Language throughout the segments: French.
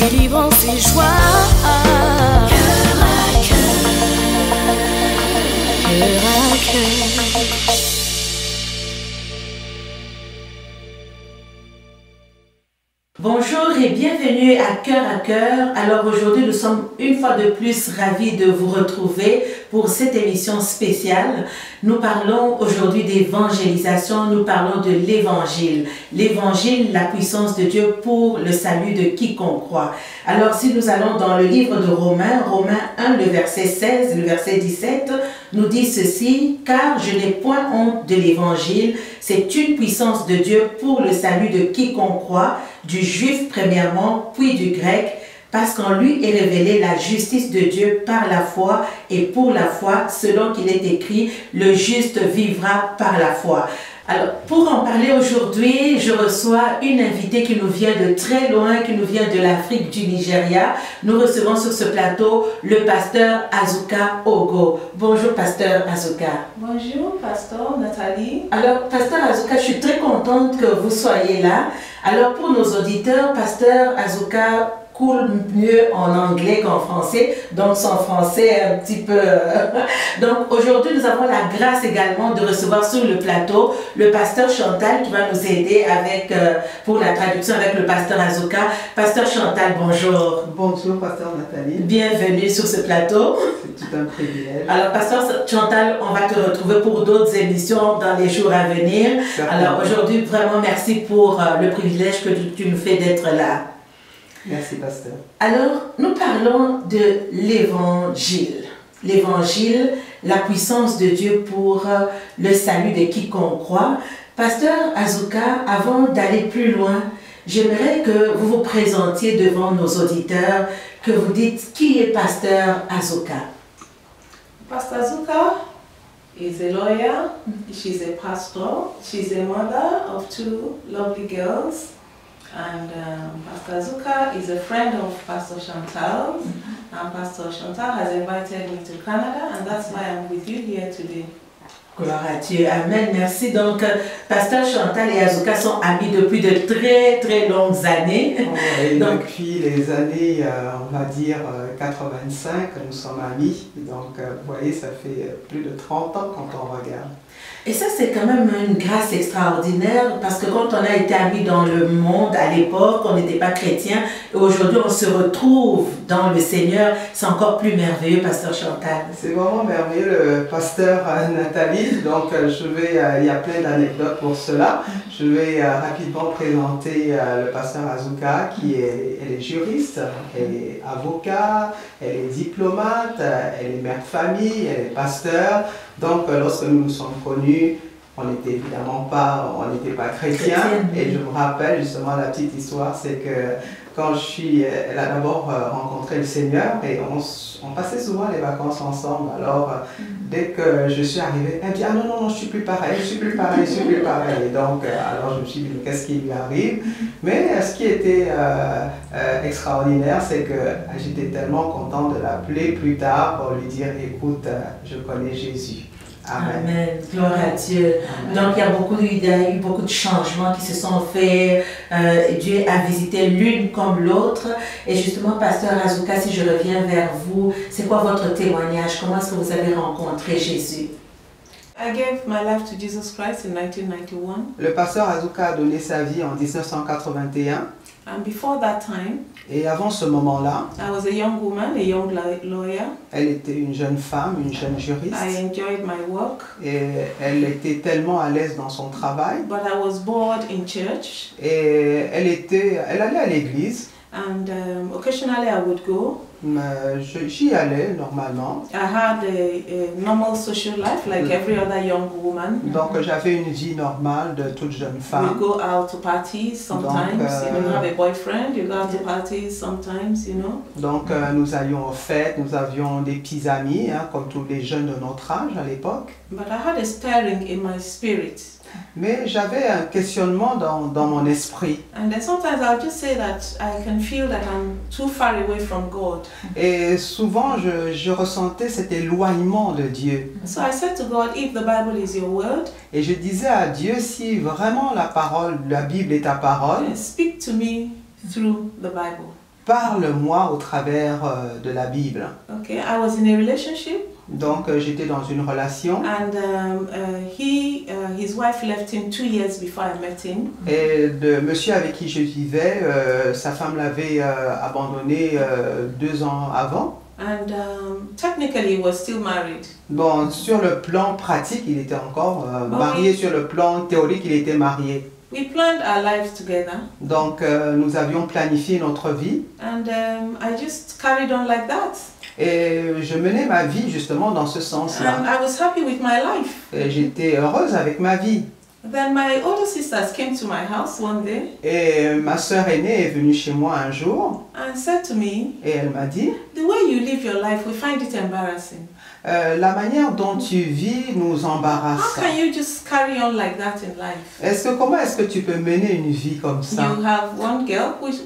délivrance et joie. Cœur à cœur, cœur à cœur. Bonjour et bienvenue à Cœur. Alors aujourd'hui, nous sommes une fois de plus ravis de vous retrouver pour cette émission spéciale. Nous parlons aujourd'hui d'évangélisation, nous parlons de l'évangile. L'évangile, la puissance de Dieu pour le salut de quiconque croit. Alors si nous allons dans le livre de Romains 1, le verset 16, le verset 17, nous dit ceci: « Car je n'ai point honte de l'évangile, c'est une puissance de Dieu pour le salut de quiconque croit, du juif premièrement, puis du grec, parce qu'en lui est révélée la justice de Dieu par la foi, et pour la foi, selon qu'il est écrit, le juste vivra par la foi. » Alors, pour en parler aujourd'hui, je reçois une invitée qui nous vient de très loin, qui nous vient de l'Afrique, du Nigeria. Nous recevons sur ce plateau le pasteur Azuka Ogo. Bonjour, pasteur Azuka. Bonjour, pasteur Nathalie. Alors, pasteur Azuka, je suis très contente que vous soyez là. Alors, pour nos auditeurs, pasteur Azuka coule mieux en anglais qu'en français, donc son français est un petit peu... Donc aujourd'hui, nous avons la grâce également de recevoir sur le plateau le pasteur Chantal qui va nous aider avec, pour la traduction avec le pasteur Azuka. Pasteur Chantal, bonjour. Bonjour, pasteur Nathalie. Bienvenue sur ce plateau. C'est tout un privilège. Alors, pasteur Chantal, on va te retrouver pour d'autres émissions dans les jours à venir. Certainement. Alors aujourd'hui, vraiment merci pour le privilège que tu nous fais d'être là. Merci, pasteur. Alors, nous parlons de l'évangile. L'évangile, la puissance de Dieu pour le salut de quiconque croit. Pasteur Azuka, avant d'aller plus loin, j'aimerais que vous vous présentiez devant nos auditeurs, que vous dites qui est pasteur Azuka. Pastor Azuka is a lawyer, she's a pastor, she's a mother of two lovely girls. And Pastor Azuka is a friend of Pastor Chantal, and Pastor Chantal has invited me to Canada, and that's why I'm with you here today. Gloire à Dieu, amen, merci. Donc, pasteur Chantal et Azuka sont amis depuis de très très longues années. Et Donc, depuis les années, on va dire 85, nous sommes amis. Donc, vous voyez, ça fait plus de 30 ans quand on regarde. et ça, c'est quand même une grâce extraordinaire parce que quand on a été amis dans le monde à l'époque, on n'était pas chrétien et aujourd'hui on se retrouve dans le Seigneur, c'est encore plus merveilleux, pasteur Chantal. C'est vraiment merveilleux, le pasteur Nathalie. Donc, il y a plein d'anecdotes pour cela. Je vais rapidement présenter le pasteur Azuka, elle est juriste, elle est avocat, elle est diplomate, elle est mère de famille, elle est pasteur. Donc, lorsque nous nous sommes connus, on n'était pas chrétiens. Et je me rappelle justement la petite histoire, c'est que quand elle a d'abord rencontré le Seigneur et on passait souvent les vacances ensemble. Alors, dès que je suis arrivée, elle me dit « Ah non, je suis plus pareil, je suis plus pareil. » Et donc, alors je me suis dit « Qu'est-ce qui lui arrive ?» Mais ce qui était extraordinaire, c'est que j'étais tellement content de l'appeler plus tard pour lui dire « Écoute, je connais Jésus. » Amen. Amen. Gloire à Dieu. Amen. Donc, il y a eu beaucoup de changements qui se sont faits. Dieu a visité l'une comme l'autre. Et justement, pasteur Azuka, si je reviens vers vous, c'est quoi votre témoignage? Comment est-ce que vous avez rencontré Jésus? I gave my life to Jesus Christ in 1991, Le pasteur Azuka a donné sa vie en 1981. and before that time, Et avant ce moment-là, I was a young woman, a young lawyer. elle était une jeune femme, une jeune juriste. I enjoyed my work, Et elle était tellement à l'aise dans son travail. but I was bored in church, Et elle allait à l'église. and occasionally I would go. J'y allais normalement. I had a normal social life like every other young woman. Donc j'avais une vie normale de toute jeune We femme. go out to parties sometimes. You have a boyfriend, you go out to parties sometimes, you know. Donc nous allions aux fêtes, nous avions des petits amis, hein, comme tous les jeunes de notre âge à l'époque. But I had a stirring in my spirit. Mais j'avais un questionnement dans mon esprit. And then sometimes I'll just say that I can feel that I'm too far away from God. Et souvent, je ressentais cet éloignement de Dieu. So I said to God, if the Bible is your word, Et je disais à Dieu, si vraiment la Bible est ta parole, speak to me through the Bible. parle-moi au travers de la Bible. Okay, I was in a relationship, Donc j'étais dans une relation and his wife left him 2 years before I met him. et le monsieur avec qui je vivais, sa femme l'avait abandonné 2 ans avant. And technically, he was still married. Bon, sur le plan pratique, il était encore marié. Sur le plan théorique, il était marié. We planned our lives together, Donc, nous avions planifié notre vie and I just carried on like that. et je menais ma vie justement dans ce And sens-là. I was happy with my life. Et j'étais heureuse avec ma vie. Then my older sisters came to my house one day Et ma sœur aînée est venue chez moi un jour and said to me, et elle m'a dit "The way you live your life, we find it embarrassing. la manière dont tu vis nous How embarrasse. can you just carry on like that in life? Comment est-ce que tu peux mener une vie comme ça? You have one girl who's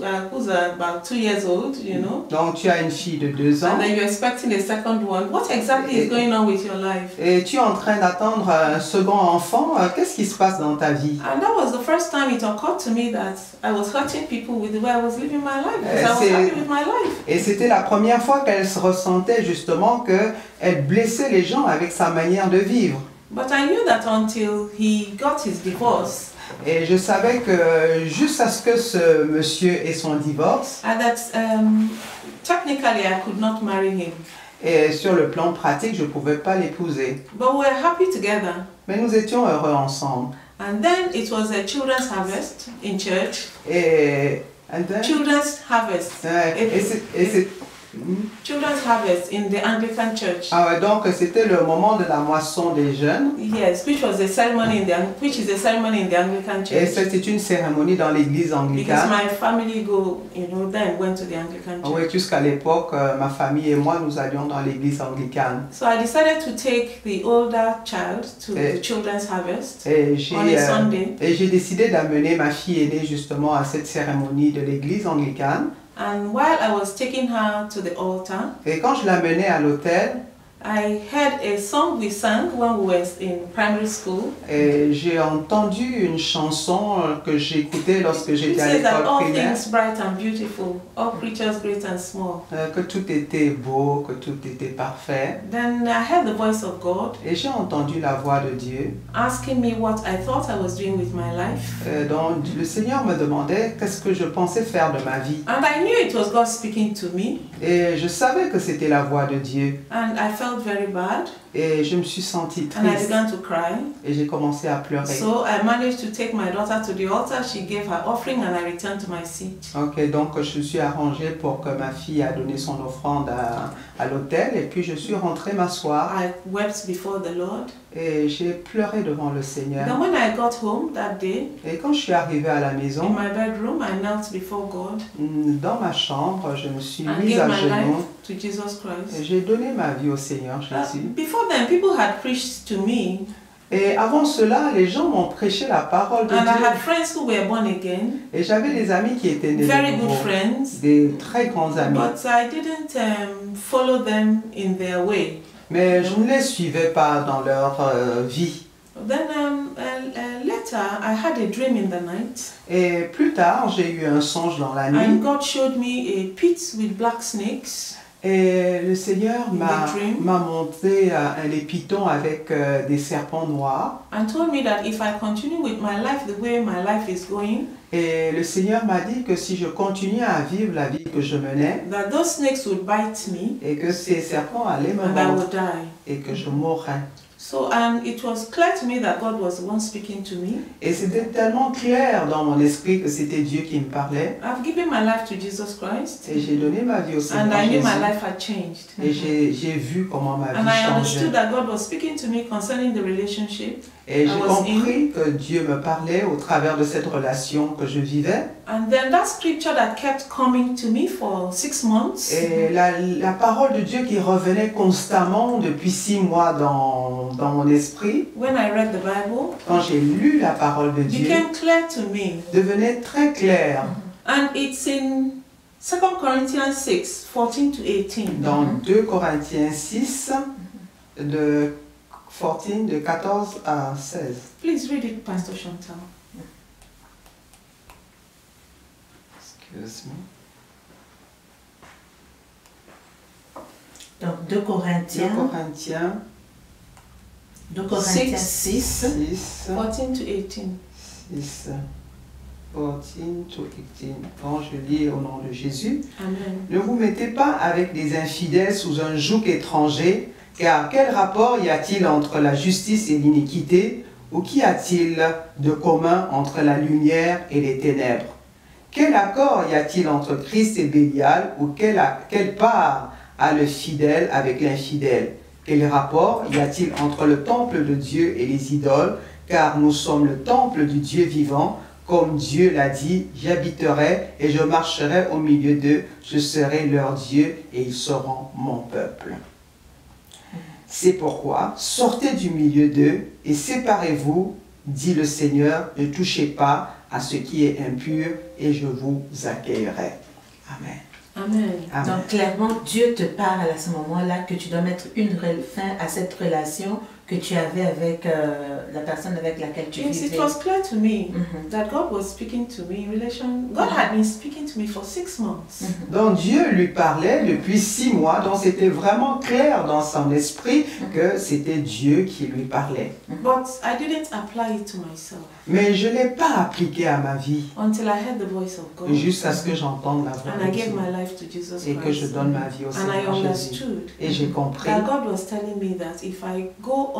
about 2 years old, you know, Donc tu as une fille de 2 ans and then you're expecting a second one. What exactly is going on with your life?" et tu es en train d'attendre un second enfant. Qu'est-ce qui se passe dans ta vie? And that was the first time it occurred to me that I was hurting people with the way I was living my life, because I was happy with my life. Et c'était la première fois qu'elle se ressentait justement qu'elle blessait les gens avec sa manière de vivre. But I knew that until he got his divorce, Et je savais que jusqu'à ce que ce monsieur ait son divorce, and that technically I could not marry him. et sur le plan pratique, je ne pouvais pas l'épouser. But we were happy together. Mais nous étions heureux ensemble. And then it was a children's harvest in church. And then, Children's harvest. Children's harvest in the Anglican church. Ah ouais, donc c'était le moment de la moisson des jeunes. Yes, which is a ceremony in the Anglican Et church. c'était une cérémonie dans l'église Because anglicane. my family then went to the Anglican church. Oui, jusqu'à l'époque, ma famille et moi, nous allions dans l'église anglicane. So I decided to take the older child to the children's harvest Et on a Sunday. j'ai décidé d'amener ma fille aînée justement à cette cérémonie de l'église anglicane. And while I was taking her to the altar, Et quand je l'amenais à l'autel, I heard a song we sang when we were in primary school. et j'ai entendu une chanson que j'écoutais lorsque It j'étais à says that l'école all primaire. things bright and beautiful, all creatures great and small. Que tout était beau, que tout était parfait. Then I heard the voice of God Et j'ai entendu la voix de Dieu. asking me what I thought I was doing with my life. Donc le Seigneur me demandait qu'est-ce que je pensais faire de ma vie. And I knew it was God speaking to me, Et je savais que c'était la voix de Dieu. and I felt very bad, Et je me suis sentie and I triste. began to cry. Et j'ai commencé à pleurer. So I managed to take my daughter to the altar. She gave her offering, and I returned to my seat. Ok, donc je me suis arrangée pour que ma fille a donné son offrande à l'autel. Et puis je suis rentrée m'asseoir. I wept before the Lord. Et j'ai pleuré devant le Seigneur. Then when I got home that day, Et quand je suis arrivée à la in maison, my bedroom, I knelt before God dans ma chambre, je me suis and mise gave à my genoux. life to Jesus Et Christ. j'ai donné ma vie au Seigneur Jésus. Before then, people had preached to me, Et avant cela, les gens m'ont prêché la parole de and I Dieu. had friends who were born again, Et j'avais des amis qui étaient nés very de good nouveau. friends, Des très grands amis. but I didn't follow them in their way. Mais je ne les suivais pas dans leur vie. Then later, I had a dream in the night, Et plus tard, j'ai eu un songe dans la and nuit. God showed me a pit with black snakes. Et le Seigneur m'a dream. montré les pitons avec des serpents noirs. And told me that if I continue with my life the way my life is going, Et le Seigneur m'a dit que si je continuais à vivre la vie que je menais, that those snakes would bite me et que ces serpents allaient me and I mordre, would die. et que je mourrais. So it was clear to me that God was the one speaking to me. Et c'était tellement clair dans mon esprit que c'était Dieu qui me parlait. I've given my life to Jesus Christ, Et j'ai donné ma vie au Seigneur and I knew Jésus. my life had changed. Et j'ai vu comment ma And vie I changeait. understood that God was speaking to me concerning the relationship. Et j'ai I was compris que Dieu me parlait au travers de cette relation que je vivais. And then that scripture that kept coming to me for 6 months Et la parole de Dieu qui revenait constamment depuis 6 mois dans mon esprit, when I read the Bible quand j'ai lu la parole de Dieu, became clear to me. devenait très claire. And it's in 2 Corinthians 6, 14 to 18. Dans 2 Corinthiens 6, de 14 à 16. Please read it, Pastor Chantal. Excuse me. 2 Corinthiens 6. 14 to 18. 6, 14 to 18. Bon, je lis au nom de Jésus. Amen. Ne vous mettez pas avec des infidèles sous un joug étranger, car quel rapport y a-t-il entre la justice et l'iniquité, ou qu'y a-t-il de commun entre la lumière et les ténèbres? Quel accord y a-t-il entre Christ et Bélial, ou quelle part a le fidèle avec l'infidèle? Quel rapport y a-t-il entre le temple de Dieu et les idoles? Car nous sommes le temple du Dieu vivant, comme Dieu l'a dit, j'habiterai et je marcherai au milieu d'eux, je serai leur Dieu et ils seront mon peuple. C'est pourquoi, sortez du milieu d'eux et séparez-vous, dit le Seigneur, ne touchez pas à ce qui est impur et je vous accueillerai. Amen. Amen. Amen. Donc clairement, Dieu te parle à ce moment-là que tu dois mettre une fin à cette relation que tu avais avec la personne avec laquelle tu Yes, vivais. it was clear to me Mhm. that God was speaking to me in relation. God had been speaking to me for 6 months. Donc Dieu lui parlait depuis 6 mois, donc c'était vraiment clair dans son esprit que c'était Dieu qui lui parlait. But I didn't apply it to myself Mais je ne l'ai pas appliqué à ma vie, until I heard the voice of God. jusqu'à ce que j'entende la voix And I de gave Dieu my life to Jesus et que je Christ. donne ma vie au And I Seigneur Jésus. understood Et j'ai compris, that God was telling me that if I go on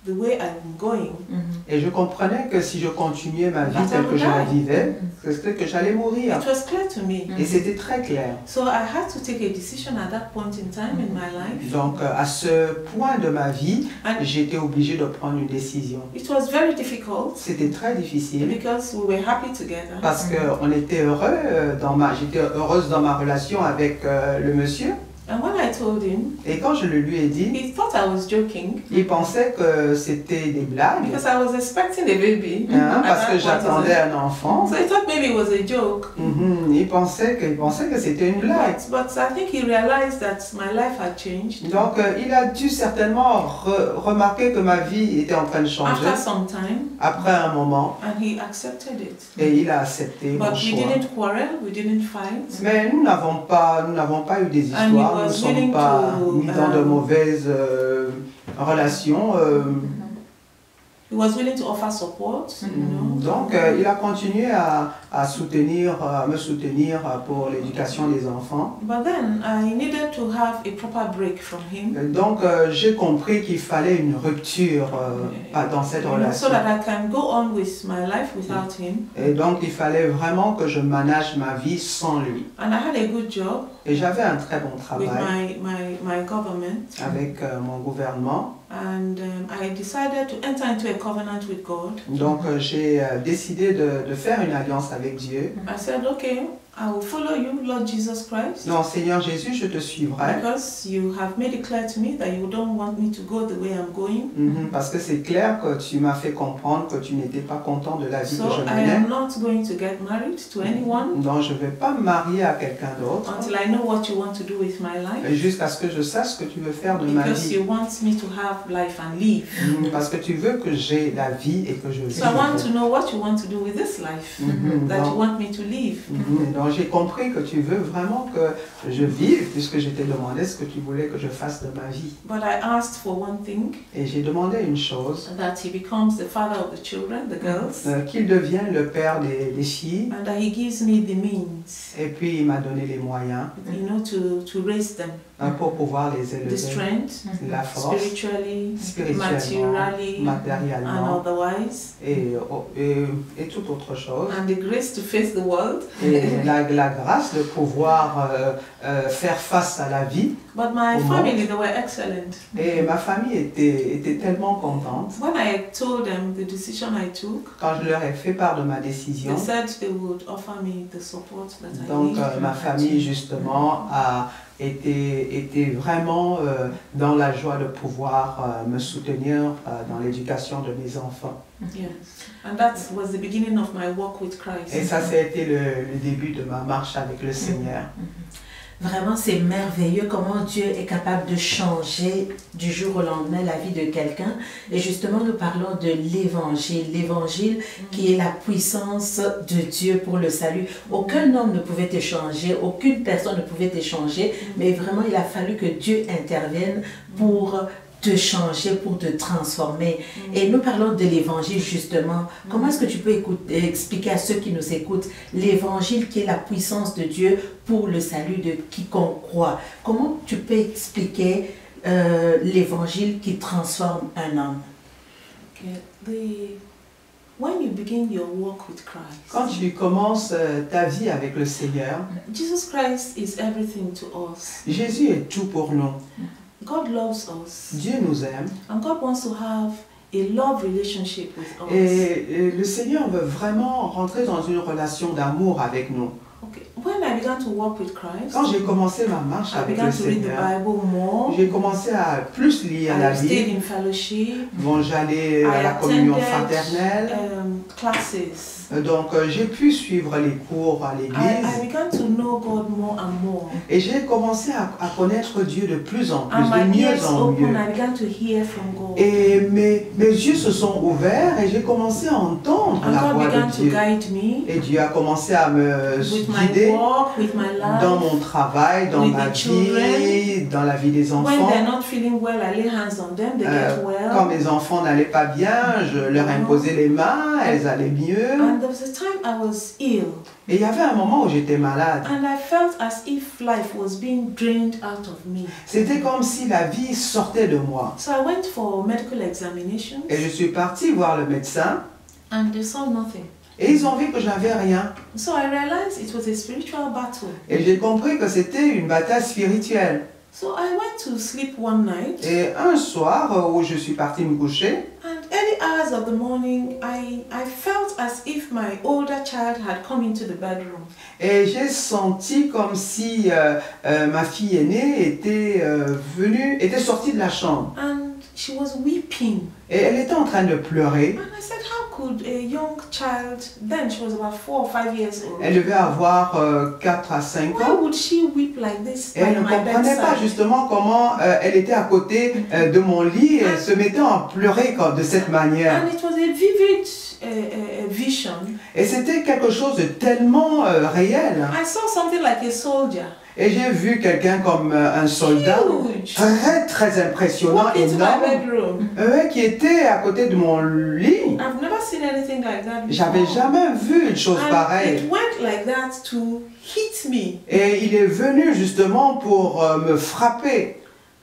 the way I'm going, Mhm. et je comprenais que si je continuais ma vie That I telle que would je la die. vivais, c'était que j'allais mourir. it was clear to me. Et c'était très clair. So I had to take a decision at that point in time in my life. Donc à ce point de ma vie, And j'étais obligée de prendre une décision. it was very difficult C'était très difficile because we were happy together. parce qu'on était heureux, j'étais heureuse dans ma relation avec le monsieur. And when I told him, Et quand je le lui ai dit, he thought I was joking il pensait que c'était des blagues, because I was expecting a baby. hein, at parce that que point in j'attendais time. un enfant. So he thought maybe it was a joke. Il pensait que c'était une blague. But I think he realized that my life had changed. Donc il a dû certainement remarquer que ma vie était en train de changer After some time, après un moment and he accepted it. et il a accepté mon But we choix. didn't quarrel, we didn't fight. Mais nous n'avons pas eu des And he histoires, nous ne was sommes willing pas to, mis dans de mauvaises relations. He was willing to offer support, you know. Donc il a continué à me soutenir pour l'éducation des enfants. But then I needed to have a proper break from him. Donc j'ai compris qu'il fallait une rupture dans cette You know, relation. so that I can go on with my life without him. Et donc il fallait vraiment que je manage ma vie sans lui. And I had a good job Et j'avais un très bon with travail my government. avec mon gouvernement. And I decided to enter into a covenant with God. Donc j'ai décidé de faire une alliance avec Dieu. I said, okay, I will follow you, Lord Jesus Christ. Non, Seigneur Jésus, je te suivrai. Because you have made it clear to me that you don't want me to go the way I'm going. Parce que c'est clair que tu m'as fait comprendre que tu n'étais pas content de la vie So que je I menais. am not going to get married to anyone Donc je ne vais pas me marier à quelqu'un d'autre until I know what you want to do with my life. jusqu'à ce que je sache ce que tu veux faire de ma Because vie. you want me to have life and live. Parce que tu veux que j'ai la vie et que je vive. So I want to know what you want to do with this life that you want me to live. Donc j'ai compris que tu veux vraiment que je vive puisque je t'ai demandé ce que tu voulais que je fasse de ma vie. But I asked for one thing, Et j'ai demandé une chose, that he becomes the father of the children, the girls, qu'il devienne le père des filles. and that he gives me the means, Et puis il m'a donné les moyens you know, to raise them, pour pouvoir les the élever. strength, La force, spiritually, spirituellement, materially, and matériellement otherwise, et toute autre chose. and the grace to face the world. Et la grâce de pouvoir faire face à la vie. But my Au family, they were excellent. Et ma famille était tellement contente. When I told them the decision I took, Quand je leur ai fait part de ma décision, they said they would offer me the support that I donc need. ma famille justement a été vraiment dans la joie de pouvoir me soutenir dans l'éducation de mes enfants. Yes, and that was the beginning of my walk with Christ. Et ça, ça a été le début de ma marche avec le Seigneur. Vraiment, c'est merveilleux comment Dieu est capable de changer du jour au lendemain la vie de quelqu'un. Et justement, nous parlons de l'évangile. L'évangile qui est la puissance de Dieu pour le salut. Aucun homme ne pouvait te changer, aucune personne ne pouvait te changer, mais vraiment, il a fallu que Dieu intervienne pour te changer, pour te transformer. Et nous parlons de l'évangile justement. Comment est-ce que tu peux expliquer à ceux qui nous écoutent l'évangile qui est la puissance de Dieu pour le salut de quiconque croit? Comment tu peux expliquer l'évangile qui transforme un homme? When you begin your walk with Christ, Quand tu commences ta vie avec le Seigneur, Jesus Christ is everything to us. Jésus est tout pour nous. God loves us. Dieu nous aime. And God wants to have a love relationship with us. Et le Seigneur veut vraiment rentrer dans une relation d'amour avec nous. Okay. When I began to walk with Christ, Quand j'ai commencé ma marche I avec began le to read the Seigneur, Bible more. j'ai commencé à plus lire la I stayed Bible. in fellowship. Bon, j'allais à I la communion attended fraternelle. classes. Donc, j'ai pu suivre les cours à I l'église. began to know God more and more. Et j'ai commencé à connaître Dieu de plus en plus, And my de mieux ears en open, mieux. I began to hear from God. Et mes yeux se sont ouverts et j'ai commencé à entendre And la God voix began de to Dieu. guide me Et Dieu a commencé à me with my guider walk, with my life. dans mon travail, dans with ma the children. vie, dans la vie des When they're enfants. not feeling well, I lay hands on them, they get Quand well. mes enfants n'allaient pas bien, je leur imposais les mains, elles allaient mieux. And there was a time I was ill. Et il y avait un moment où j'étais malade. And I felt as if life was being drained out of me. C'était comme si la vie sortait de moi. So I went for medical examinations Et je suis partie voir le médecin and they saw nothing. et ils ont vu que j'avais rien. So I realized it was a spiritual battle. Et j'ai compris que c'était une bataille spirituelle. So I went to sleep one night, Et un soir où je suis partie me coucher, and early hours of the morning, I felt as if my older child had come into the bedroom. et j'ai senti comme si ma fille aînée était sortie de la chambre. And she was weeping. Et elle était en train de pleurer. And I said, how could a young child, then she was about 4 or 5 years old, Elle devait avoir 4 à 5 why ans. would she weep like this Et elle by ne my comprenait pas bedside? justement comment elle était à côté de mon lit et se mettait à pleurer de cette manière. And it was a vivid vision. Et c'était quelque chose de tellement réel. I saw something like a soldier, Et j'ai vu quelqu'un comme un soldat, huge, très impressionnant, walk into my énorme, bedroom. qui était à côté de mon lit. I've never seen anything like that before. J'avais jamais vu une chose And pareille. it went like that to hit me. Et il est venu justement pour me frapper.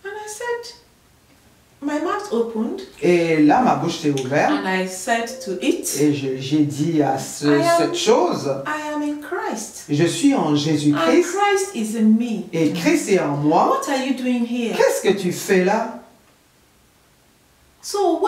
And I said, my mouth opened, Et là, ma bouche s'est ouverte. and I said to it, Et j'ai dit à cette chose, I am in Christ. je suis en And Jésus-Christ Christ is in me. et Christ est en moi. What are you doing here? Qu'est-ce que tu fais là? So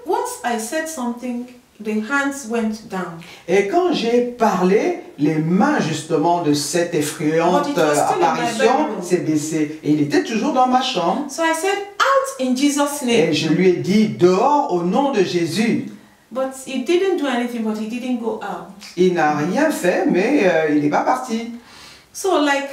once I said something, the hands went down. Et quand j'ai parlé, les mains justement de cette effrayante But it was still in my apparition bedroom. s'est baissée. Et il était toujours dans ma chambre. So I said, out in Jesus' Et name. je lui ai dit, dehors au nom de Jésus. But he didn't do anything, but he didn't go out. Il n'a rien fait, mais il n'est pas parti. So like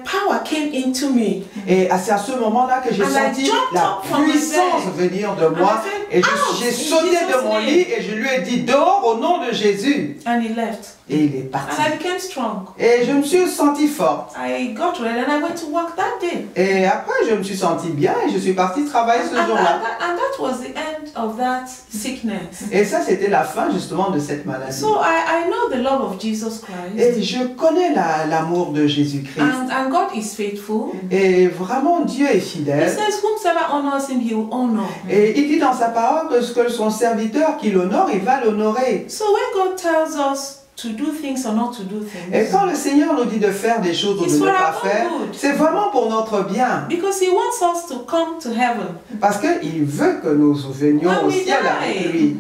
power came into me. Et c'est à ce moment-là que j'ai And I senti jumped la up from my puissance bed. venir de And moi. I said, Et out j'ai in sauté de Jesus' mon name. lit et je lui ai dit, dehors au nom de Jésus. And he left. Et il est parti. And I became strong. Et je me suis sentie forte. I got ready and I went to work that day. Et après, je me suis sentie bien et je suis partie travailler ce jour-là. And that was the end of that sickness. Et ça, c'était la fin justement de cette maladie. So I know the love of Jesus Christ. Et je connais l'amour de Jésus-Christ. And God is faithful. Et vraiment, Dieu est He fidèle. says, whomsoever honors him, he will honor. Et il dit dans sa parole que ce que son serviteur qui l'honore, il va l'honorer. So when God tells us to do things or not to do Et things, quand le Seigneur nous dit de faire des choses ou de It's ne for pas our faire, good. c'est vraiment pour notre bien. because he wants us to come to heaven. Parce qu'il veut que nous venions When au we ciel avec die, lui.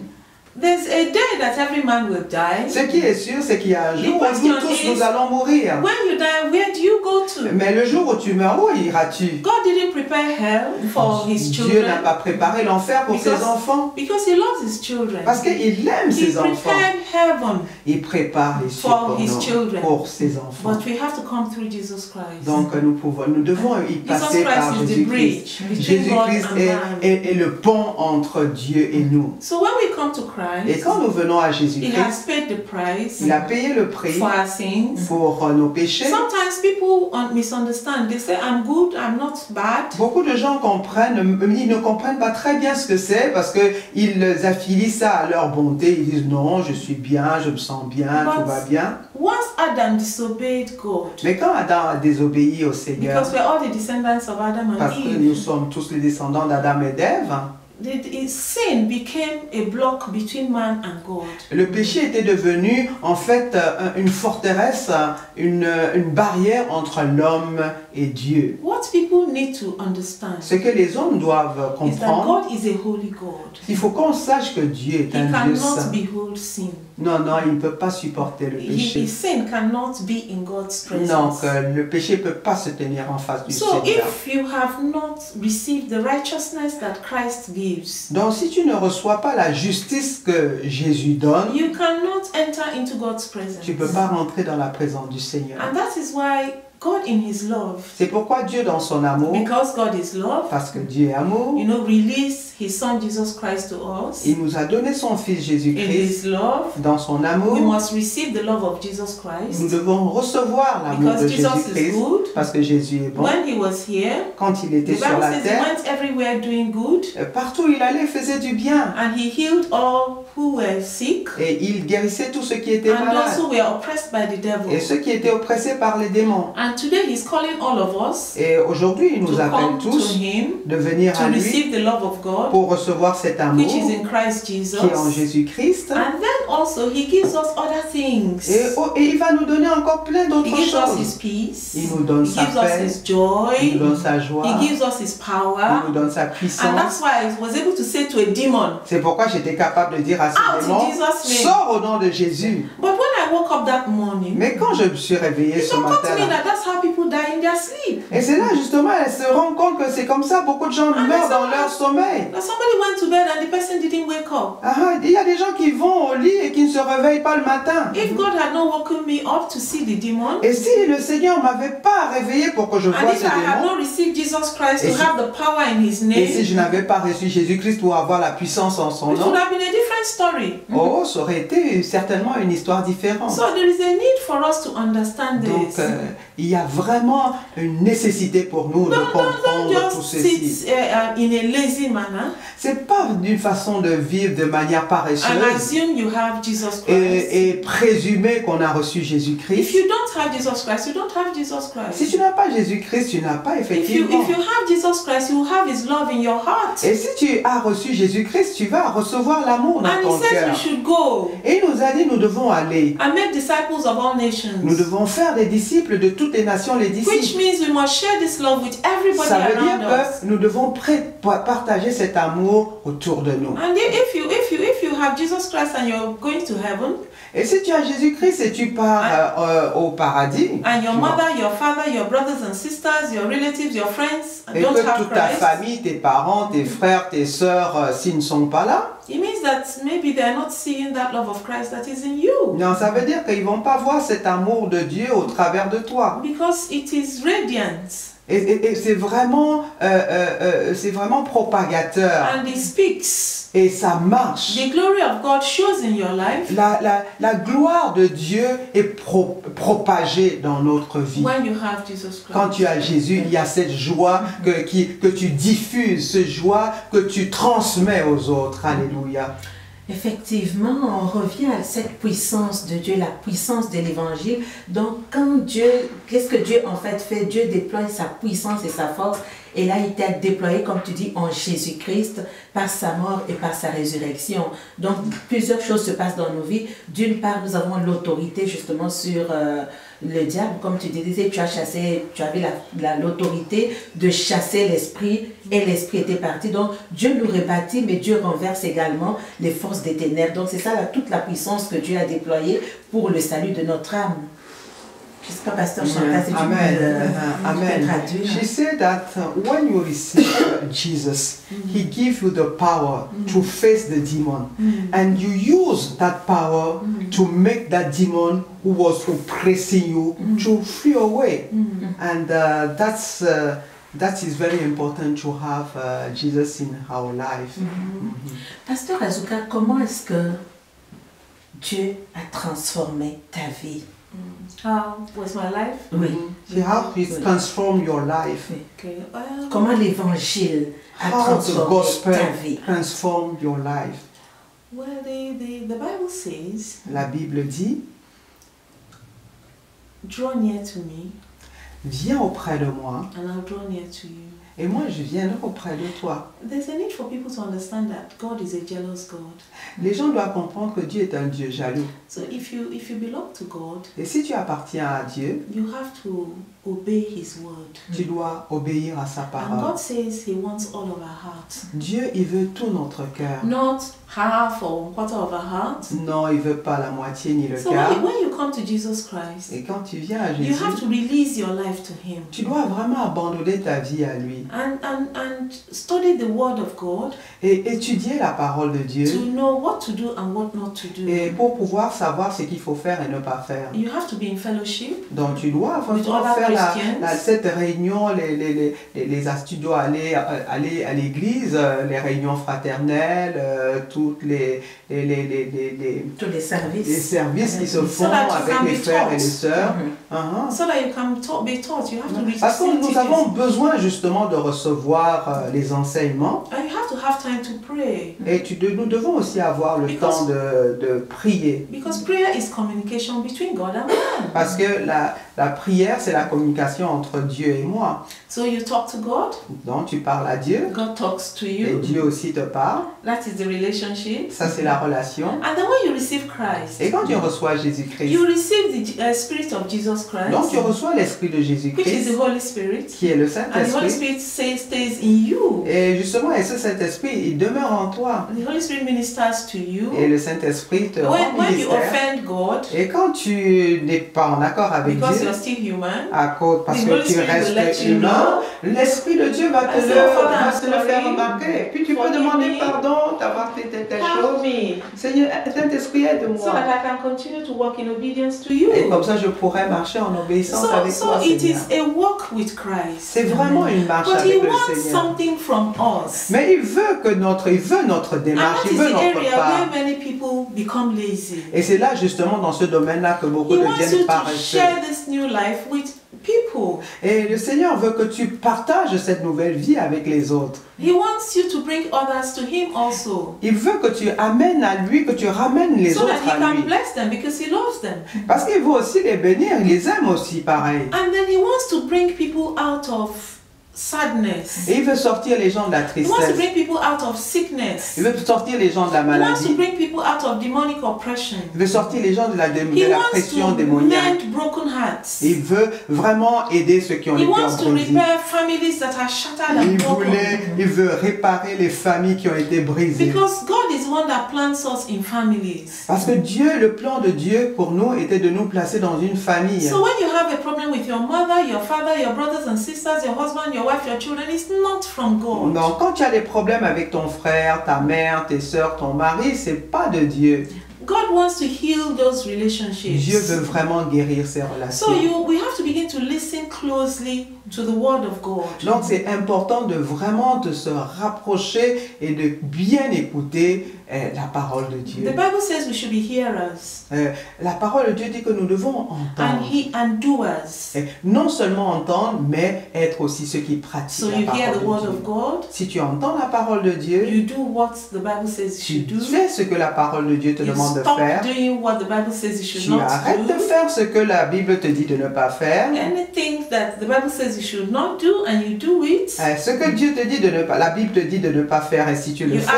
there's a day that every man will die. Ce qui est sûr, c'est qu'il y a un jour où nous question tous is, nous allons mourir. When you die, where do you go to? Mais le jour où tu meurs, où iras-tu? God didn't prepare hell for his Dieu children n'a pas préparé l'enfer pour ses Because- enfants. because he loves his children. Parce qu'il aime He ses enfants. prepared heaven, Il prépare les cieux for pour his nous, children. pour ses enfants. but we have to come through Jesus Christ. Donc nous devons y Jesus passer par Christ is the Jésus-Christ. bridge between God Jésus-Christ and man. est le pont entre Dieu et nous. So when we come to Et Christ, quand nous venons à he Jésus-Christ, has paid the price il a payé le prix for our sins. pour nos péchés. Sometimes people misunderstand. They say, I'm good, I'm not bad. Beaucoup de gens ils ne comprennent pas très bien ce que c'est parce qu'ils affilient ça à leur bonté. Ils disent non, je suis bien, je me sens bien, tout va bien. Once Adam disobeyed God, Mais quand Adam a désobéi au Seigneur, because we're all the descendants of Adam parce and que Eve, nous sommes tous les descendants d'Adam et d'Ève, sin became a block between man and God. le péché était devenu en fait une forteresse, une barrière entre l'homme et Dieu. What people need to understand Ce que les hommes doivent is that comprendre, God is a holy God. il faut qu'on sache que Dieu est He un Dieu cannot saint. behold sin. Non, il ne peut pas supporter le péché. Sin cannot be in God's Donc, presence. le péché ne peut pas se tenir en face du So Seigneur. if you have not received the righteousness that Christ gives, Donc, si tu ne reçois pas la justice que Jésus donne, you cannot enter into God's presence. tu ne peux pas rentrer dans la présence du Seigneur. And that is why God in his love, C'est pourquoi Dieu, dans son amour, because God is love, parce que Dieu est amour, released his son Jesus Christ to us. il nous a donné son Fils In Jésus-Christ. his love, Dans son we amour, must receive the love of Jesus nous Christ. devons recevoir l'amour Because de Jesus is Jésus-Christ good. parce que Jésus est bon. When he was here, Quand il était the sur Bible la says he terre, went everywhere doing good, partout où il allait, il faisait du bien. and he healed all who were sick, Et il guérissait tous ceux qui étaient and malades also were oppressed by the devil. et ceux qui étaient oppressés par les démons. And today he's calling all of us Et aujourd'hui, il nous to appelle come to tous him, de venir to à lui receive the love of God, pour recevoir cet amour which is in Christ Jesus. qui est en Jésus-Christ. And then also he gives us other things. Et il va nous donner encore plein He d'autres gives us his choses. peace. Il nous donne He sa gives us paix, his joy. il nous donne sa joie, He gives us his il power. nous donne sa And that's puissance. why I was able to say to a demon, C'est pourquoi j'étais capable de dire à Out ce in démon, Jesus' name. sors au nom de Jésus. but when I woke up that morning, Mais quand je me suis réveillé it ce occurred to me matin-là, that that's how people die in their sleep. et c'est là justement, elle se rend compte que c'est comme ça, beaucoup de gens meurent dans leur sommeil. That somebody went to bed and the person didn't wake up. Il y a des gens qui vont au lit et qui ne se réveillent pas le matin. If God had not woken me up to see the demon, Et si le Seigneur ne m'avait pas réveillé pour que je and voie if ce I had démon, not received Jesus Christ Et to si- have the power in his et si name, je n'avais pas reçu Jésus-Christ pour avoir la puissance en son it nom, would have been a different story. oh, ça aurait été certainement une histoire différente. So there is a need for us to understand Donc, this. il y a vraiment une nécessité pour nous de Don't comprendre tout just ceci. sit in a lazy manner C'est pas d'une façon de vivre de manière and paresseuse assume you have Jesus Christ. et présumer qu'on a reçu If Jésus-Christ. you don't have Jesus Christ, you don't have Jesus Christ. Si tu n'as pas Jésus-Christ, tu n'as pas If you effectivement. have Jesus Christ, you will have his love in your heart. Et si tu as reçu Jésus-Christ, tu vas recevoir l'amour dans And ton he says we cœur. should go Et il nous a dit, nous devons aller. and make disciples of all Nous nations. devons faire des disciples de toutes les nations, les Which disciples. means we must share this love with everybody Ça veut dire around us. que nous devons partager cet amour autour de nous. And if you have Jesus Christ and you're going to heaven, Et si tu as Jésus-Christ et tu pars au paradis, and your mother, your father, your brothers and sisters, your relatives, your friends et don't que have toute ta Christ, famille, tes parents, tes frères, tes sœurs, s'ils ne sont pas là, it means that maybe they're not seeing that love of Christ that is in you. non, ça veut dire qu'ils ne vont pas voir cet amour de Dieu au travers de toi. Because it is radiant Et c'est vraiment propagateur. and it speaks. Et ça marche. The glory of God shows in your life La gloire de Dieu est propagée dans notre vie. when you have Jesus Quand Christ. tu as Jésus, il y a cette joie que tu diffuses, cette joie que tu transmets aux autres. Alléluia. Effectivement, on revient à cette puissance de Dieu, la puissance de l'évangile. Donc, qu'est-ce que Dieu en fait? Dieu déploie sa puissance et sa force. Et là, il t'a déployé, comme tu dis, en Jésus-Christ, par sa mort et par sa résurrection. Donc, plusieurs choses se passent dans nos vies. D'une part, nous avons l'autorité justement sur le diable. Comme tu disais, tu avais l'autorité de chasser l'esprit et l'esprit était parti. Donc, Dieu nous rebâtit, mais Dieu renverse également les forces des ténèbres. Donc, c'est ça toute la puissance que Dieu a déployée pour le salut de notre âme. Je sais pas, pasteur Chantal, si tu Amen. peux Amen. traduire. She said that when you receive Jesus, He gives you the power to face the demon, and you use that power to make that demon who was oppressing you to flee away. And that is very important to have Jesus in our life. Pasteur Azuka, comment est-ce que Dieu a transformé ta vie? How was my life? Oui. See how He transformed your life. Okay. Comment l'évangile a How the transformé gospel ta vie? transformed your life. Well, the Bible says, La Bible dit, draw near to me, viens auprès de moi, and I'll draw near to you. et moi je viendrai auprès de toi. There's a need for people to understand that God is a jealous God. Les gens doivent comprendre que Dieu est un Dieu jaloux. So if you belong to God, Et si tu appartiens à Dieu, you have to obey His word. tu dois obéir à sa And parole. God says He wants all of our heart, Dieu, il veut tout notre cœur. not half or quarter of our heart. Non, il veut pas la moitié ni le So quart. when you come to Jesus Christ, Et quand tu viens à you Jésus, have to release your life to Him tu dois vraiment abandonner ta vie à lui and study the Word of God et étudier la parole de to Dieu. know what to do and what not to do. Et pour pouvoir savoir ce qu'il faut faire et ne pas faire. You have to be in fellowship. Donc tu dois With vraiment other faire Christians. cette réunion, tu dois aller à l'église, les réunions fraternelles, toutes Tous les services. les services qui se So font that you avec can les be frères et taught. les sœurs. So that you can be taught, you have to read Parce que nous teachings. avons besoin justement de recevoir les enseignements And you have to have time to pray. et nous devons aussi avoir le Because- temps de prier. Because prayer is communication between God and man. Parce que la prière, c'est la communication entre Dieu et moi. So you talk to God, Donc tu parles à Dieu God talks to et you. Dieu aussi te parle. That is the relationship. Ça, c'est la relation. And then when you receive Christ, Et quand tu reçois Jésus-Christ, you receive the Spirit of Jesus donc tu Christ, reçois l'Esprit de which is Jésus-Christ, the Holy Spirit. qui est le And the Holy Saint-Esprit. Spirit stays in you. Et justement, et ce Saint-Esprit, il demeure en toi. The Holy Spirit ministers to you. Et le Saint-Esprit te rend When you ministère. offend God, Et quand tu n'es pas en accord avec because Dieu, you're still human, parce the que Holy tu Spirit will let restes you humain, l'Esprit de Dieu va te I say, le, Father, va I'm te le faire sorry. remarquer. Et puis tu peux Forgive demander me. pardon d'avoir fait telle help chose. me, Seigneur, Saint-Esprit, so aide-moi. that I can continue to walk in obedience to you. Et comme ça, je pourrais marcher en obéissance avec So toi, it Seigneur. is a walk with Christ. C'est vraiment une marche But He avec le wants Seigneur. something from us. Mais il veut notre And démarche, that il is veut the notre area part. where many people become lazy. Et c'est là justement dans ce domaine-là que beaucoup He de wants viennent you to paresseux. share this new life with people. Et le Seigneur veut que tu partages cette nouvelle vie avec les autres. He wants you to bring others to Him also, Il veut que tu amènes à lui, que tu ramènes les so that autres He à can lui. bless them because He loves them. Parce qu'il veut aussi les bénir, il les aime aussi pareil. And then He wants to bring people out of sadness. Et il veut sortir les gens de la He wants to tristesse. bring people out of sickness. Il veut sortir les gens de la He wants to maladie. bring people out of demonic oppression. Il veut sortir les gens de la He wants pression to démoniaque. mend broken hearts. Il veut vraiment aider ceux qui ont He les wants cœurs to brisés. repair families that are shattered and broken. Il veut réparer les familles qui ont été brisées. Because God is one that plants us in families. Parce que Dieu, le plan de Dieu pour nous était de nous placer dans une famille. So when you have a problem with your mother, your father, your brothers and sisters, your husband, your wife, your children, it's not from God. Donc, quand tu as des problèmes avec ton frère, ta mère, tes soeurs, ton mari, c'est pas de Dieu. God wants to heal those relationships. Dieu veut vraiment guérir ces relations. So we have to begin to listen closely to the word of God. Donc, c'est important de vraiment de se rapprocher et de bien écouter la parole de Dieu. The Bible says we should be hearers La parole de Dieu dit que nous devons entendre. and doers. Et non seulement entendre, mais être aussi ceux qui pratiquent So la you hear the parole word de Dieu. of God, Si tu entends la parole de Dieu, you do what the Bible says you should tu do. fais ce que la parole de Dieu te You demande de stop faire. doing what the Bible says you should Tu not arrêtes de do. faire ce que la Bible te dit de ne pas faire. Anything that the Bible says you should not do and you do it, Ce que Dieu te dit de ne pas, la Bible te dit de ne pas faire, et si tu le you fais,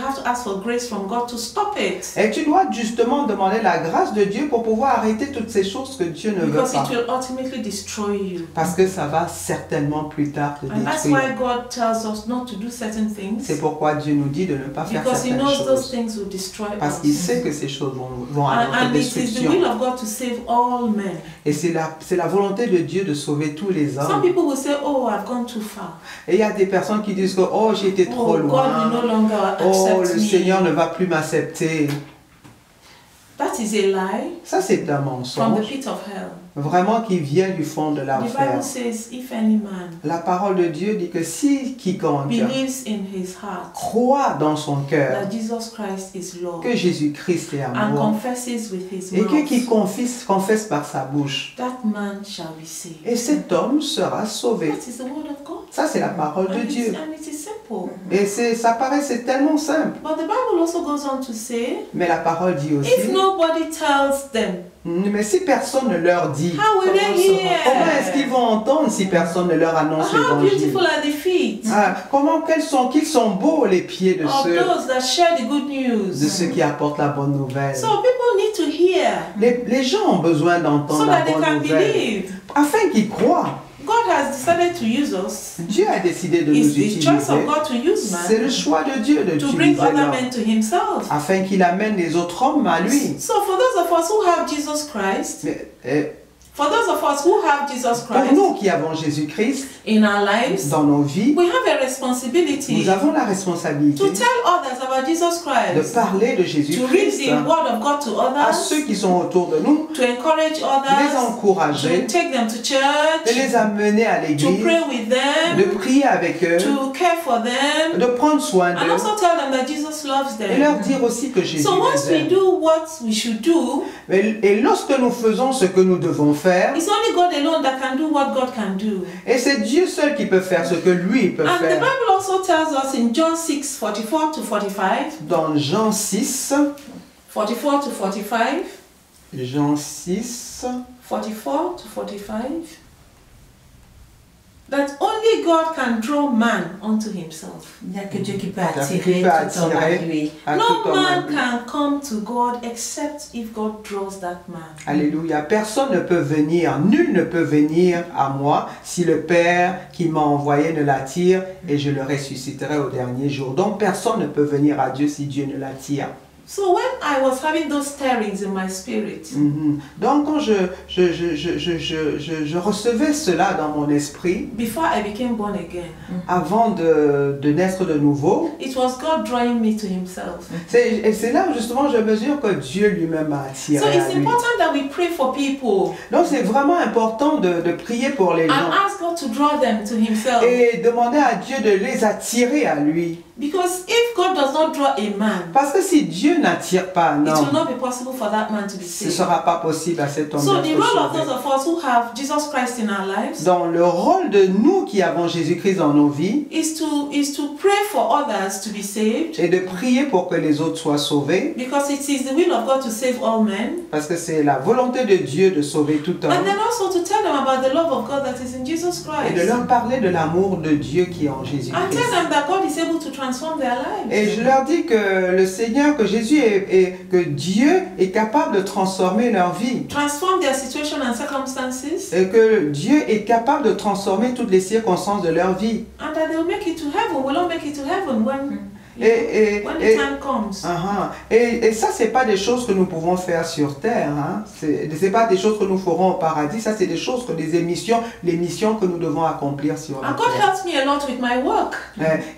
have to ask for for grace from God to stop it. Et tu dois justement demander la grâce de Dieu pour pouvoir arrêter toutes ces choses que Dieu ne veut Because pas. it will ultimately destroy you. Parce que ça va certainement plus tard te And that's why détruire. God tells us not to do certain things. C'est pourquoi Dieu nous dit de ne pas faire Because He certaines knows those choses. things will destroy Parce qu'il us. sait que ces choses vont à notre And it is the destruction. will of God to save all men. Et c'est la volonté de Dieu de sauver tous les Some hommes. people will say, oh, I've gone too far. Et il y a des personnes qui disent que oh, j'ai été trop Oh, God will no loin. longer Oh, accept le me. Seigneur ne va plus m'accepter. That is a lie Ça, c'est un from the mensonge. pit of hell. Vraiment qui vient du fond de The l'enfer. Bible says, if any man La parole de Dieu dit que si quiconque believes in his heart croit dans son cœur that Jesus Christ is Lord que Jésus-Christ est and amour confesses with his et que qui mouth, confesse par sa bouche, that man shall be saved. et cet homme sera sauvé. That is the word of God. Ça, c'est la parole de And Dieu. it is simple. Et ça paraît, c'est tellement simple. But the Bible also goes on to say, Mais la parole dit if aussi, nobody tells them, mais si personne ne leur dit, how will they comment est-ce qu'ils hear? vont entendre si personne ne leur annonce How l'évangile? beautiful are the feet Qu'ils sont beaux les pieds de of ceux, those that share the good news. qui apportent la bonne nouvelle. So people need to hear Les gens ont besoin d'entendre so la that they bonne can nouvelle believe. afin qu'ils croient. God has decided to use us. Dieu a décidé de nous It's the utiliser. choice of God to use C'est le man choix de Dieu de to bring utiliser other l'homme men to himself. afin qu'il amène les autres hommes à lui. So for those of us who have Jesus Christ, For those of us who have Jesus Pour Christ nous qui avons Jésus-Christ in our lives, dans nos vies, we have a responsibility nous avons la responsabilité to tell others about Jesus de Christ, parler de to read Jésus-Christ the word of God to à others, ceux qui sont autour de nous, to encourage les others, encourager, to take them to de church, les amener à to l'église, pray with them, de prier avec eux, to care for them, de prendre soin and d'eux, also tell them that Jesus loves et them. leur dire aussi que Jésus So once les we aime. do what we should do, Et lorsque nous faisons ce que nous devons faire, it's only God alone that can do what God can do. et c'est Dieu seul qui peut faire ce que lui peut And the faire. Bible also tells us in John 6, 44 to 45, Dans Jean 6, 44 to 45, Jean 6, 44 to 45, that only God can draw man unto himself. Il n'y a que Dieu qui peut Il attirer n'y tout a que Dieu homme peut à attirer. lui. à No tout homme à man lui. can come to God except if God draws that man. Alléluia. Personne ne peut venir, nul ne peut venir à moi si le Père qui m'a envoyé ne l'attire et je le ressusciterai au dernier jour. Donc personne ne peut venir à Dieu si Dieu ne l'attire. So when I was having those stirrings in my spirit, Donc quand je recevais cela dans mon esprit, before I became born again, avant de naître de nouveau, it was God drawing me to himself. et c'est là où justement je mesure que Dieu lui-même m'a attiré So à it's lui. important that we pray for people Donc c'est vraiment important de prier pour les and gens ask God to draw them to himself. et demander à Dieu de les attirer à lui. Because if God does not draw a man, Parce que si Dieu n'attire pas un it will homme, not be possible for that man to be ce ne saved. sera pas possible à cet homme So the d'être role of sauvé. those of us who have Jesus Christ in our lives Dans le rôle de nous qui avons Jésus-Christ dans nos vies, is to pray for others to be saved, et de prier pour que les autres soient sauvés, because it is the will of God to save all men, parce que c'est la volonté de Dieu de sauver tout homme, and then also to tell them about the love of God that is in Jesus et de Christ, leur parler de l'amour de Dieu qui est en and Jésus-Christ. tell them that God is able to transform their Et lives. je leur dis que le Seigneur, que Jésus que Dieu est capable de transformer leur vie. Transform their situation and circumstances, Et que Dieu est capable de transformer toutes les circonstances de leur vie. and that they will make it to heaven. We will make it to heaven when Et the time comes. et ça, c'est pas des choses que nous pouvons faire sur terre. Hein. C'est pas des choses que nous ferons au paradis. Ça, c'est des choses que les missions que nous devons accomplir sur la And God terre. helps me a lot with my work.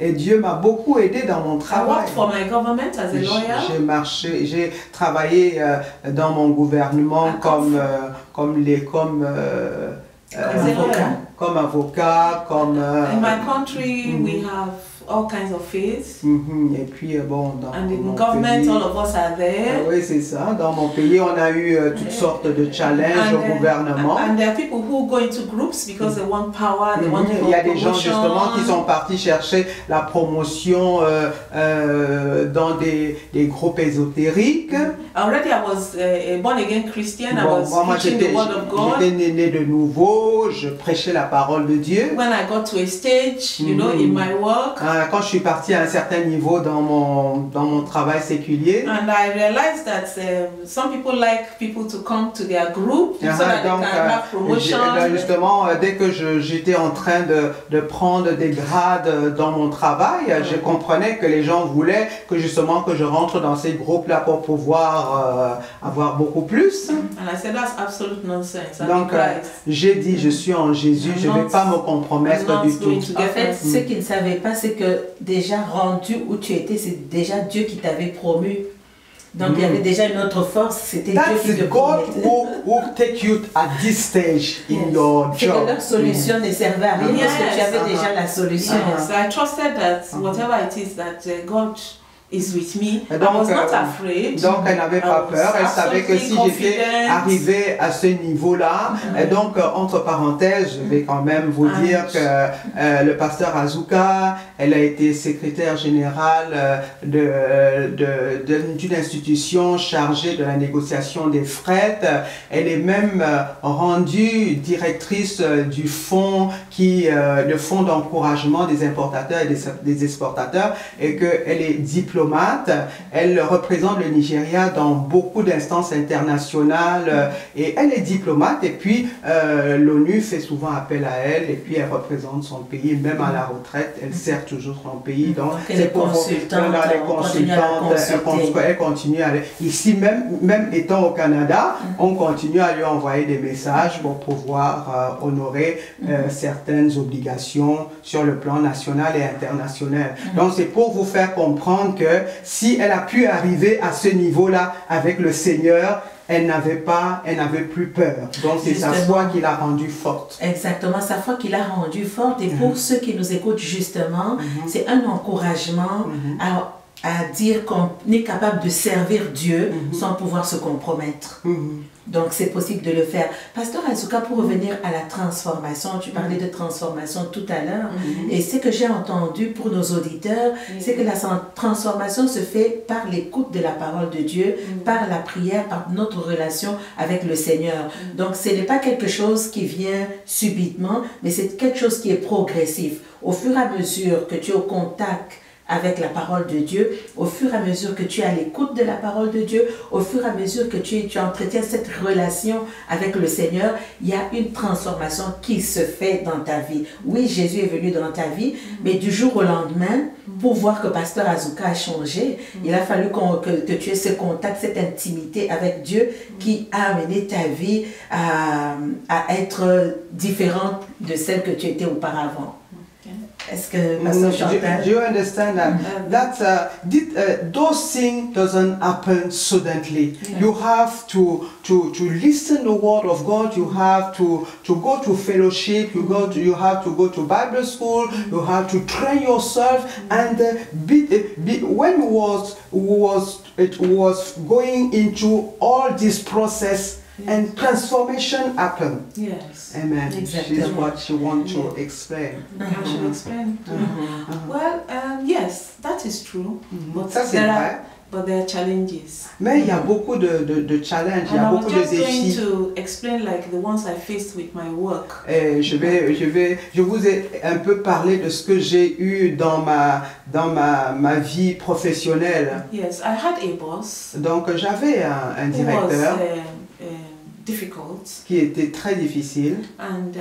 Et Dieu m'a beaucoup aidé dans mon I travail. worked for my government as a lawyer. J'ai travaillé dans mon gouvernement comme avocat, In my country, we have all kinds of faiths. Et puis bon, dans And in mon government, pays, all of us are there. oui, c'est ça. Dans mon pays, on a eu toutes sortes de challenges au gouvernement. And there are people who go into groups because they want power, they want Il y a des gens promotion. justement qui sont partis chercher la promotion dans des groupes ésotériques. Already I was a born again Christian. I Bon, was moi preaching the word of God. j'étais né de nouveau, je prêchais la parole de Dieu. When I got to a stage, you know, in my work, Quand je suis partie à un certain niveau dans mon travail séculier, and I realized that some people like people to come to their group so that donc, they can have promotion. justement, dès que j'étais en train de prendre des grades dans mon travail, je comprenais que les gens voulaient que justement que je rentre dans ces groupes-là pour pouvoir avoir beaucoup plus. And I said, that's absolute nonsense. I'm Donc, in Christ. j'ai dit, je suis en Jésus, je ne vais pas me compromettre I'm not du tout. going to En get fait, ce qu'ils ne savaient pas, c'est que déjà rendu où tu étais, c'est déjà Dieu qui t'avait promu. Donc il y avait déjà une autre force, c'était Dieu qui That's te God promettait. who take you at this stage in your C'est que job. leur solution ne servait à rien parce que tu avais Yes. déjà la solution. Yes, I trusted that whatever it is that God is with me. Et I was not donc, afraid. Donc elle n'avait pas I was peur, elle savait que si absolutely j'étais confident. arrivée à ce niveau-là, et donc entre parenthèses, je vais quand même vous dire que le pasteur Azuka, elle a été secrétaire générale d'une institution chargée de la négociation des frais. Elle est même rendue directrice du fonds le fonds d'encouragement des importateurs et des exportateurs, et qu'elle est diplômée. Elle représente le Nigeria dans beaucoup d'instances internationales et elle est diplomate, et puis l'ONU fait souvent appel à elle, et puis elle représente son pays, même à la retraite, elle sert toujours son pays. Donc elle est consultante, elle continue à aller. Ici, même étant au Canada, on continue à lui envoyer des messages pour pouvoir honorer certaines obligations sur le plan national et international. Donc c'est pour vous faire comprendre que si elle a pu arriver à ce niveau-là avec le Seigneur, elle n'avait plus peur. Donc c'est sa foi qui l'a rendue forte. Exactement, sa foi qui l'a rendue forte. Et pour ceux qui nous écoutent justement, c'est un encouragement à dire qu'on est capable de servir Dieu sans pouvoir se compromettre. Donc c'est possible de le faire. Pasteur Azuka, pour revenir à la transformation, tu parlais de transformation tout à l'heure, et ce que j'ai entendu pour nos auditeurs, c'est que la transformation se fait par l'écoute de la parole de Dieu, par la prière, par notre relation avec le Seigneur. Donc ce n'est pas quelque chose qui vient subitement, mais c'est quelque chose qui est progressif. Au fur et à mesure que tu es au contact avec la parole de Dieu, au fur et à mesure que tu es à l'écoute de la parole de Dieu, au fur et à mesure que tu entretiens cette relation avec le Seigneur, il y a une transformation qui se fait dans ta vie. Oui, Jésus est venu dans ta vie, mais du jour au lendemain, pour voir que Pasteur Azuka a changé, il a fallu que tu aies ce contact, cette intimité avec Dieu qui a amené ta vie à être différente de celle que tu étais auparavant. Est-ce que do you understand that those things doesn't happen suddenly? You have to listen the word of God. You have to go to fellowship. You have to go to Bible school. You have to train yourself, and when it was going into all this process. And transformation happen. Yes. Amen. Exactly. This is what you want to explain. I should explain. Well, yes, that is true. But Ça, c'est vrai. But there are challenges. Mais il y a beaucoup de challenges, il y a beaucoup de défis. I'm just going to explain like the ones I faced with my work. Et je vous ai un peu parlé de ce que j'ai eu dans ma vie professionnelle. Yes, I had a boss. Donc j'avais un directeur difficult. Qui était très difficile. And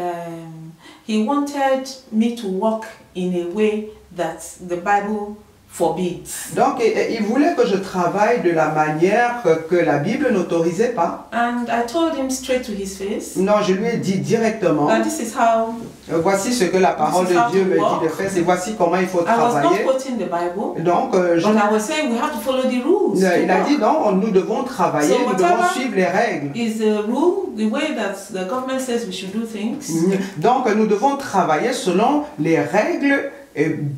he wanted me to walk in a way that the Bible forbids. Donc il voulait que je travaille de la manière que la Bible n'autorisait pas. And I told him straight to his face. Non, je lui ai dit directement. This is how. Voici ce que la parole de Dieu me dit de faire, c'est voici comment il faut travailler. I was not quoting the Bible. Donc, but I was saying we have to follow the rules. Il a dit non, nous devons travailler, nous devons suivre les règles. Is the rule, the way that the government says we should do things. Donc, nous devons travailler selon les règles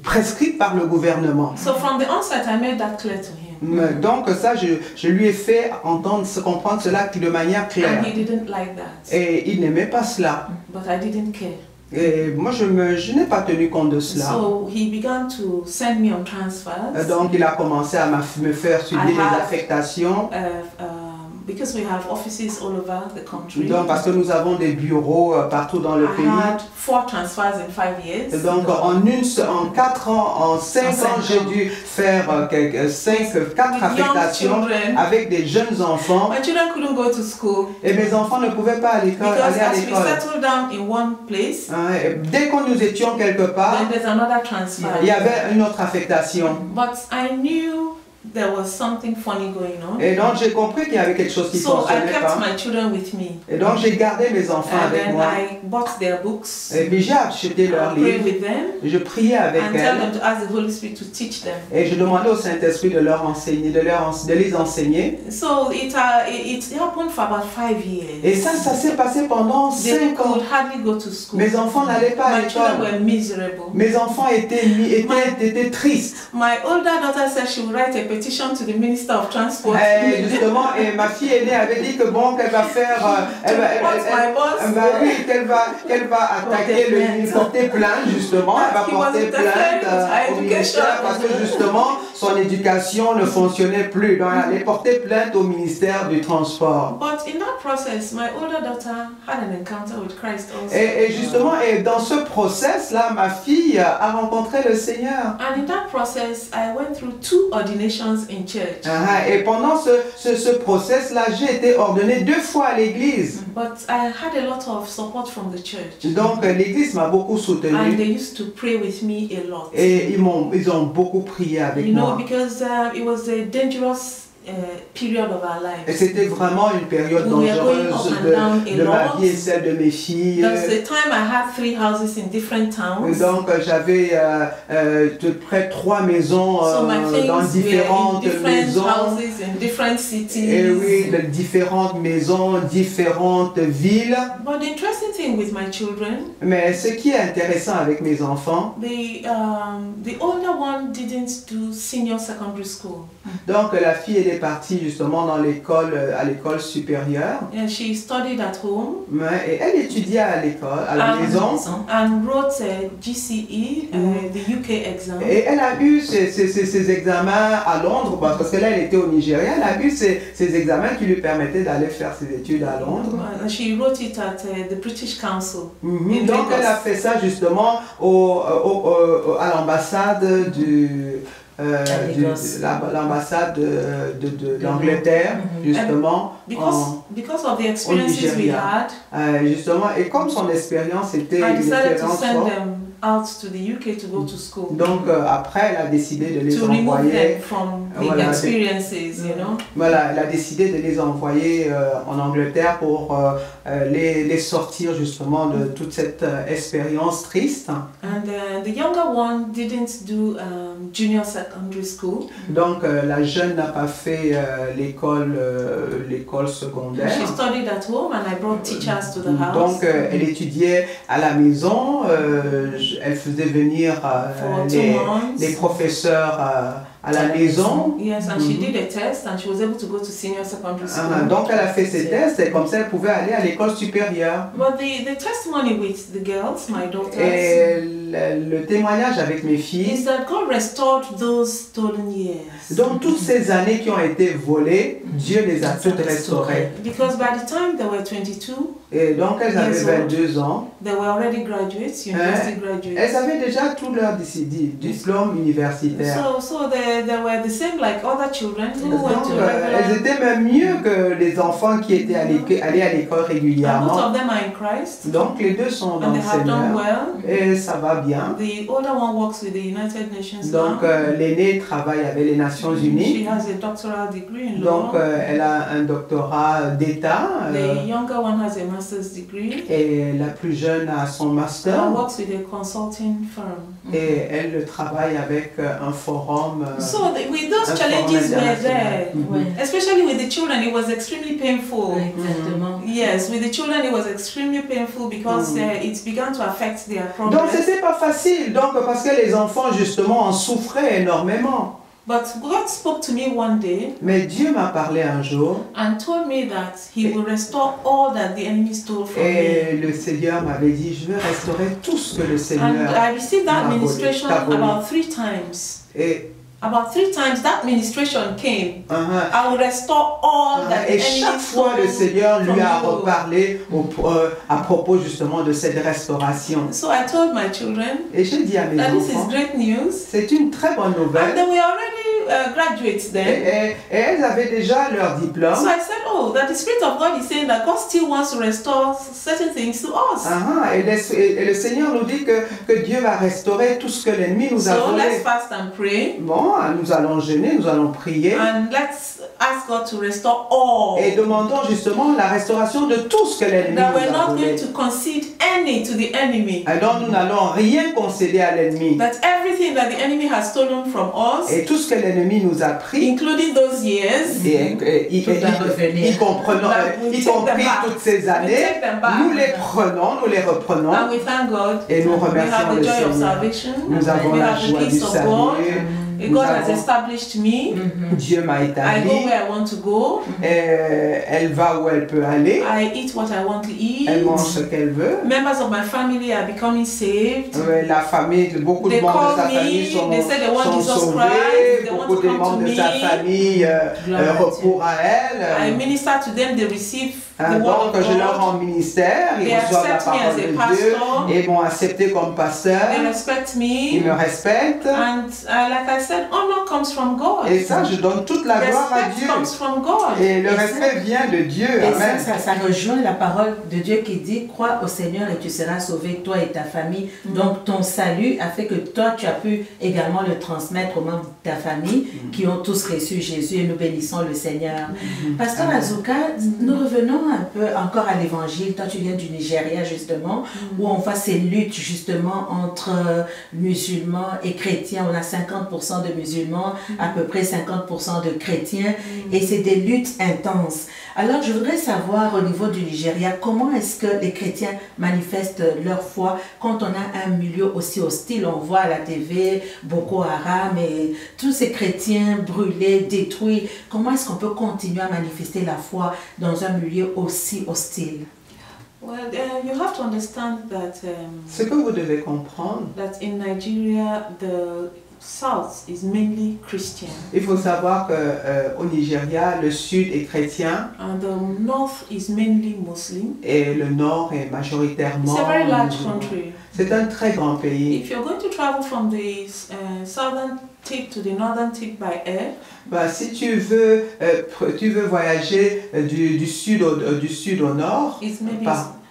prescrites par le gouvernement. So from the onset, I made that clear to him. Donc ça, je lui ai fait comprendre cela de manière claire. And he didn't like that. Et il n'aimait pas cela. But I didn't care. Et moi, je n'ai pas tenu compte de cela. So he began to send me on transfers. Donc il a commencé à me faire subir des affectations. because we have offices all over the country. Donc, parce que nous avons des bureaux partout dans le I pays. had 4 transfers in 5 years. Donc, en 4 ans, en 5 ans, j'ai dû faire 4 affectations avec des jeunes enfants. My children couldn't go to school Et mes enfants ne pouvaient pas aller because à as we l'école. settled down in one place, Dès que nous étions quelque part, then there's another transfer. il y avait une autre affectation. But I knew there was something funny going on. Et donc, j'ai compris qu'il y avait quelque chose qui ne So I fonctionnait kept pas. my children with me. Et donc, j'ai gardé mes enfants And avec then moi. I bought their books. Et puis, j'ai acheté leurs I prayed livres. with them Je priais avec and tell elles. them to ask the Holy Spirit to teach them. Et je demandais au Saint-Esprit de leur enseigner, de les enseigner. So it happened for about 5 years. Et ça s'est passé pendant They 5 ans. could hardly go to school. Mes enfants n'allaient pas à My children l'école. were miserable. Mes enfants étaient tristes. My older daughter said she would write a petition to the Minister of Transport. Justement, et ma fille aînée avait dit que bon, qu'elle va faire, qu'elle va attaquer porter plainte justement, elle va porter plainte au ministère parce que justement son éducation ne fonctionnait plus. Donc elle allait porter plainte au ministère du transport. But in that process, my older daughter had an encounter with Christ also. Et justement, dans ce process-là, ma fille a rencontré le Seigneur. And in that process, I went through 2 ordinations in church. Et pendant ce process-là, j'ai été ordonné 2 fois à l'église. But I had a lot of support from the church. Donc l'église m'a beaucoup And soutenu. they used to pray with me a lot. Et ils ont beaucoup prié avec moi. Because it was a dangerous period of our Et lives. c'était vraiment une période We were going dangereuse up and down a de ma lot. vie et celle de mes filles. That's the time I had 3 houses in different towns. Donc j'avais de près 3 maisons So my things dans were in différentes different maisons. houses in different cities. Et oui, de différentes maisons, différentes villes. But the interesting thing with my children, Mais ce qui est intéressant avec mes enfants, the older one didn't do senior secondary school. donc la fille elle est partie justement dans l'école, à l'école supérieure. And she studied at home Et elle étudiait à l'école, à la maison. and wrote a GCE, the UK exam. Et elle a eu ces examens à Londres, parce que là elle était au Nigeria, elle a eu ces examens qui lui permettaient d'aller faire ses études à Londres. And she wrote it at the British Council. Donc elle a fait ça justement à l'ambassade l'ambassade de l'Angleterre, justement. Because of the experiences we had, justement, et comme son expérience était I une decided to expérience send forte, them out to the UK to go to school. donc après elle a décidé de les To remove envoyer. them from the Voilà, experiences, you know. Voilà, elle a décidé de les envoyer en Angleterre pour les sortir justement de toute cette expérience triste. And the younger one didn't do junior secondary school. Donc la jeune n'a pas fait l'école secondaire. She studied at home and I brought teachers to the house. Donc elle étudiait à la maison, elle faisait venir les professeurs à la maison. Yes, and she did a test and she was able to go to senior secondary school. Donc elle a fait ses tests et comme ça elle pouvait aller à l'école supérieure. But the testimony with the girls, my daughters, Et le témoignage avec mes filles, is that God restored those stolen years. donc toutes ces années qui ont été volées, Dieu les a toutes restaurées. Because by the time they were 22, Et donc elles avaient 22 ans. they were already graduates, university graduates. Elles avaient déjà tout leur diplôme universitaire. So they were the same like other children who went Donc, to regular. elles étaient même mieux que les enfants qui étaient allés à l'école And both régulièrement. of them are in Christ. Donc les deux sont dans And le they have done Seigneur well. et ça va bien. The older one works with the United Nations Donc now. l'aînée travaille avec les Nations She Unies. has a doctoral degree in Donc law. elle a un doctorat d'État. The younger one has a master's degree. Et la plus jeune a son master. And works with a consulting firm. Et elle travaille avec un forum. So with those challenges were there, Ouais. especially with the children, it was extremely painful. Exactement. Yes, with the children, it was extremely painful because it began to affect their Donc progress. c'était pas facile, donc parce que les enfants justement en souffraient énormément. But God spoke to me one day Mais Dieu m'a parlé un jour and told me that He will restore all that the enemy stole from me. et le Seigneur m'avait dit, je vais restaurer tout ce que le And Seigneur I received that m'a volé, ministration t'a volé. about 3 times. Et about 3 times that ministration came. Uh-huh. I will restore all that the Et enemy chaque fois, le stole Seigneur lui from a you. reparlé à propos justement de cette restauration. So I told my children Et j'ai dit à mes that this is enfants, great news. c'est une très bonne And nouvelle. they were already graduates then. Et elles avaient déjà leur diplôme. So I said, oh, that the Spirit of God is saying that God still wants to restore certain things to us. Et le Seigneur nous dit que Dieu va restaurer tout ce que l'ennemi nous a So volé. let's fast and pray. Bon, nous allons jeûner, nous allons prier. And let's ask God to restore all. Et demandons justement la restauration de tout ce que l'ennemi That nous we're a not volé. going to concede any to the enemy. Alors nous n'allons rien concéder à l'ennemi. That everything that the enemy has stolen from us, Et tout ce que l'ennemi nous a pris, including those years, y compris toutes ces années, nous les prenons, nous les reprenons. and we thank God. Et nous We remercions have the le joy of Seigneur. salvation. Nous avons We la have the joie du peace of God. salut. God has established me. Dieu m'a I go établi. where I want to go. Elle va où elle peut aller. I eat what I want to eat. Elle mange ce qu'elle veut. Members of my family are becoming saved. La famille, beaucoup de They membres de call sa famille me, they say they want sont Jesus sauvés. Christ, they want Beaucoup to de come to membres de sa me. famille recourent à I elle. minister to them, they receive the word Donc of je leur God. rends ministère, ils They reçoivent la accept me parole as a de Dieu pastor. et m'ont accepté comme pasteur. They respect Ils me. me respectent. And like I said, honor comes from God. Et ça, je donne toute la gloire à Respect Dieu. comes from God. Et le Et respect vient de Dieu. Et Amen. ça rejoint la parole de Dieu qui dit « Crois au Seigneur et tu seras sauvé, toi et ta famille. » Donc ton salut a fait que toi, tu as pu également le transmettre aux membres de ta famille qui ont tous reçu Jésus et nous bénissons le Seigneur. Pasteur Azuka, nous revenons un peu encore à l'évangile. Toi, tu viens du Nigeria justement, où on voit ces luttes justement entre musulmans et chrétiens. On a 50% de musulmans, à peu près 50% de chrétiens, et c'est des luttes intenses. Alors, je voudrais savoir au niveau du Nigeria, comment est-ce que les chrétiens manifestent leur foi quand on a un milieu aussi hostile? On voit à la TV Boko Haram et tous ces chrétiens brûlés, détruits. Comment est-ce qu'on peut continuer à manifester la foi dans un milieu aussi hostile? Well, you have to understand that Ce que vous devez comprendre, that in Nigeria the south is mainly Christian il faut savoir qu'au Nigeria, le sud est chrétien and the north is mainly Muslim. et le nord est majoritairement It's a very large musulman. country. C'est un très grand pays. If you're going to travel from the southern tip to the northern tip by air, Si tu veux voyager du sud au nord, it's maybe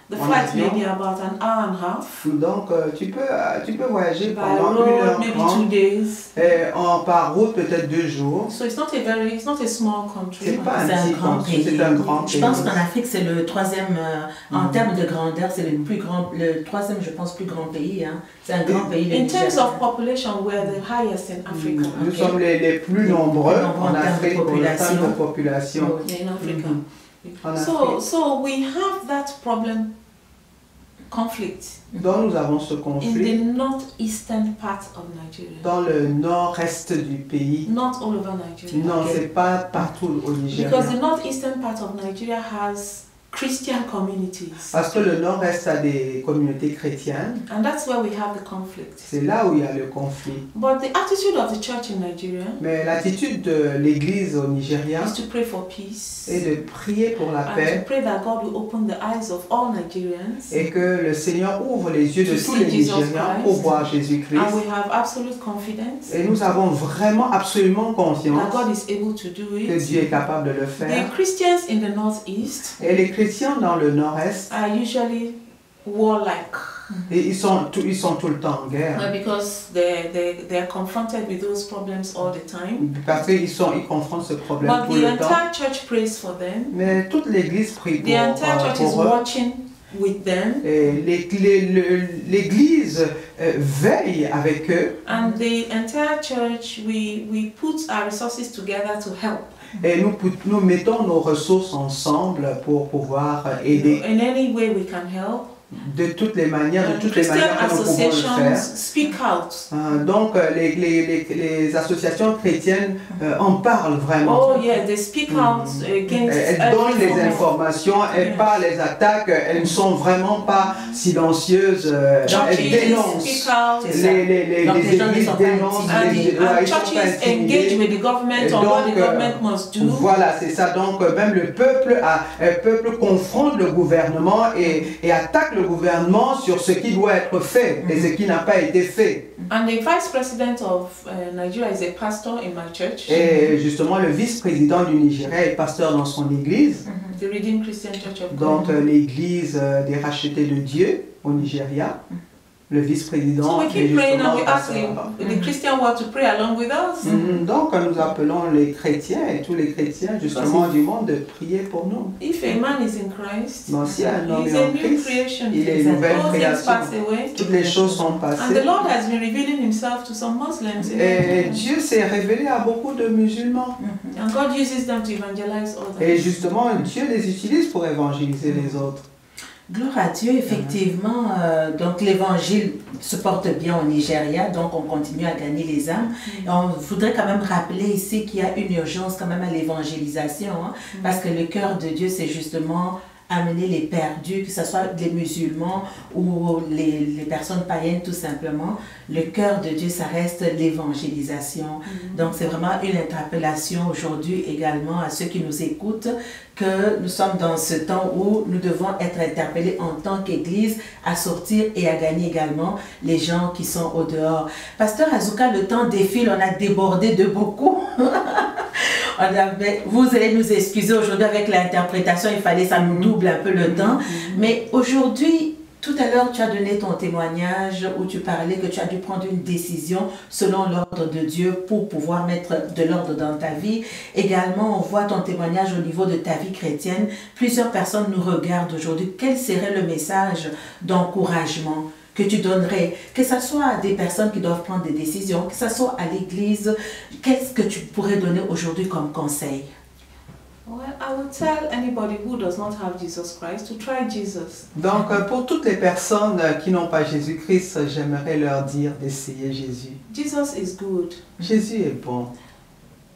the en flight may avion. be about an hour and a half. Donc tu peux voyager By pendant road, 1 heure maybe 30, 2 days. par route peut-être 2 jours. So it's not a small country. C'est pas C'est un grand pays. c'est un grand Je pays. pense qu'en Afrique, c'est le troisième, en termes de grandeur, c'est le troisième, je pense, plus grand pays. Hein. C'est un grand pays. In terms of population, we're the highest in Africa. Nous sommes les plus nombreux en Afrique pour le terme de population. In Africa. En Afrique. So we have that problem, conflict, Donc nous avons ce in the conflit northeastern part of Nigeria. dans le nord-est du pays. Not all over Nigeria. Non, c'est pas partout au Nigeria. Because the northeastern part of Nigeria has Christian communities. Parce que le nord-est a des communautés chrétiennes. And that's where we have the conflict. C'est là où il y a le conflit. But the attitude of the church in Nigeria Mais l'attitude de l'Église au Nigeria is to pray for peace est de prier pour la and to paix pray that God will open the eyes of all Nigerians. et que le Seigneur ouvre les yeux de To tous see les Jesus Nigériens Christ. pour voir Jésus-Christ. And we have absolute confidence Et nous avons vraiment absolument that confiance God is able to do que it. Dieu est capable de le faire. The Christians in the northeast Et les chrétiens dans le nord-est, are usually warlike et ils sont tout le temps en guerre. because they are confronted with those problems all the time. Parce qu'ils confrontent ce problème But tout the le temps. entire church prays for them. Mais toute l'Église prie The entire church is pour eux. watching with them. Et l'Église veille avec eux. And the entire church, we put our resources together to help. Et nous mettons nos ressources ensemble pour pouvoir aider. In any way we can help. de toutes les manières, que nous Christian pouvons le associations faire. speak out. Donc les associations chrétiennes en parlent vraiment. Oh yeah, they speak out against Elles donnent les informations, elles parlent les attaques, elles ne sont vraiment pas silencieuses. Elles dénoncent. Speak out. Les églises dénoncent. And churches engage with the government on what the government must do. Voilà, c'est ça. Donc même le peuple confronte le gouvernement et attaque le gouvernement sur ce qui doit être fait et ce qui n'a pas été fait. And the vice president of Nigeria is a pastor in my church. Et justement, le vice-président du Nigeria est pasteur dans son église. The Redeemed Christian Church of God. Donc l'église des rachetés de Dieu au Nigeria. Le vice-président. So we keep praying and we ask the Christian world to pray along with us. Donc nous appelons les chrétiens et tous les chrétiens justement du monde de prier pour nous. If a man is in Christ, Donc si un homme he's est a en new Christ, creation. il est une nouvelle All things création. pass away. Toutes les choses sont And the passées. Lord has been revealing himself to some Muslims. Et Dieu s'est révélé à beaucoup de musulmans. And God uses them to evangelize others. Et justement, Dieu les utilise pour évangéliser les autres. Gloire à Dieu, effectivement, donc l'évangile se porte bien au Nigeria, donc on continue à gagner les âmes. Et on voudrait quand même rappeler ici qu'il y a une urgence quand même à l'évangélisation, parce que le cœur de Dieu, c'est justement amener les perdus, que ce soit les musulmans ou les personnes païennes tout simplement. Le cœur de Dieu, ça reste l'évangélisation. Donc c'est vraiment une interpellation aujourd'hui également à ceux qui nous écoutent, que nous sommes dans ce temps où nous devons être interpellés en tant qu'Église à sortir et à gagner également les gens qui sont au dehors. Pasteur Azuka, le temps défile, on a débordé de beaucoup. Vous allez nous excuser aujourd'hui avec l'interprétation, il fallait ça nous double un peu le temps. Mais aujourd'hui, tout à l'heure, tu as donné ton témoignage où tu parlais que tu as dû prendre une décision selon l'ordre de Dieu pour pouvoir mettre de l'ordre dans ta vie. Également, on voit ton témoignage au niveau de ta vie chrétienne. Plusieurs personnes nous regardent aujourd'hui. Quel serait le message d'encouragement que tu donnerais, que ce soit à des personnes qui doivent prendre des décisions, que ce soit à l'église, qu'est-ce que tu pourrais donner aujourd'hui comme conseil? Well, I would tell anybody who does not have Jesus Christ to try Jesus. Donc pour toutes les personnes qui n'ont pas Jésus-Christ, j'aimerais leur dire d'essayer Jésus. Jesus is good. Jésus est bon.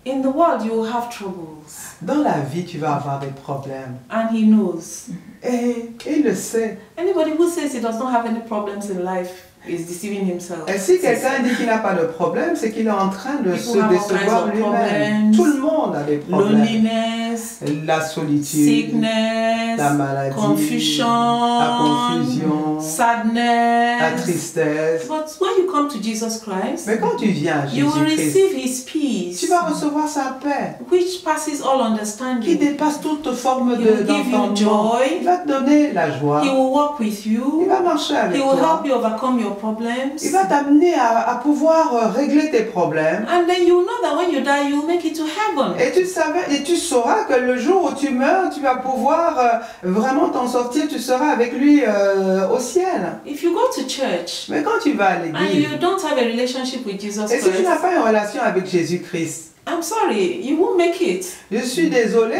In the world, you will have troubles. Dans la vie, tu vas avoir des problèmes. And he knows. Et il le sait. Anybody who says he does not have any problems in life is deceiving himself. Et si quelqu'un dit qu'il n'a pas de problème, c'est qu'il est en train de People se have all décevoir kinds of lui-même. problems. Tout le monde a des problèmes. Loneliness, La solitude, sickness, la maladie, confusion, la confusion, sadness. la tristesse. But when you come to Jesus Christ, Mais quand tu viens à you will Jésus-Christ, receive his peace, tu vas recevoir sa paix which passes all qui understanding. dépasse toute forme He will give you d'entendement. joy. Il va te donner la joie. He will walk with Il you. va marcher He avec will toi. help you overcome your problems. Il va t'amener à pouvoir régler tes problèmes. And then you know that when you die, you will make it to heaven. Et tu sauras que le jour où tu meurs, tu vas pouvoir vraiment t'en sortir. Tu seras avec lui au ciel. If you go to church Mais quand tu vas à and l'église, you don't have a relationship with Jesus et si tu n'as Christ, pas une relation avec Jésus-Christ, I'm sorry, you won't make it. je suis désolée,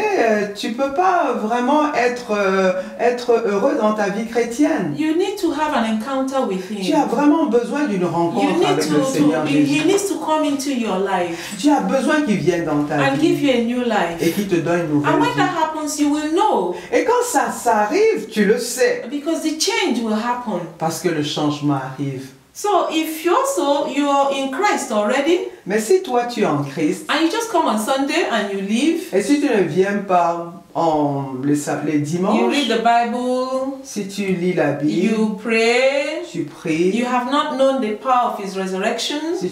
tu ne peux pas vraiment être heureux dans ta vie chrétienne. You need to have an encounter with Tu as him. vraiment besoin d'une You rencontre need avec le Seigneur he Jésus. needs to come into your life Tu as besoin qu'il vienne dans ta and give vie you a new et life. qu'il te donne une nouvelle And when vie. that happens, you will know Et quand ça arrive, tu le sais. because the change will happen. Parce que le changement arrive. So if you're in Christ already Mais si toi tu es en Christ, and you just come on Sunday and you leave, et si tu ne viens pas les you dimanches, read the Bible, si tu lis la Bible, you pray, tu pries, you have not known the power of his resurrection, si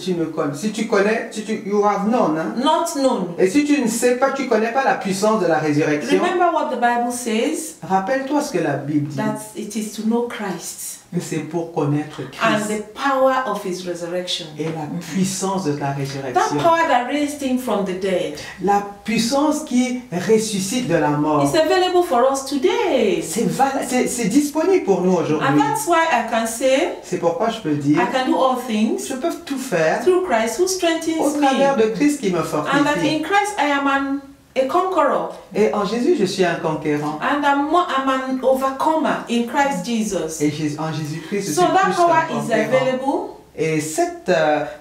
tu connais, you have known, hein? not known. Et si tu ne sais pas, tu connais pas la puissance de la résurrection, Remember what the Bible says, rappelle-toi ce que la Bible dit, that it is to know Christ que c'est pour connaître and Christ the power of his resurrection. et la puissance de la That résurrection. power that raised him from the dead La puissance qui ressuscite de la mort. is available for us today. C'est disponible pour nous And aujourd'hui. that's why I can say C'est pourquoi je peux dire, I can do all things je peux tout faire through Christ who au strengthens travers me. de Christ qui me And that fortifie. in Christ I am an a conqueror. Et en Jésus, je suis un conquérant. And I'm an overcomer in Christ Jesus. Et en Jésus-Christ, je suis So that plus power qu'un is conquérant. available Et cette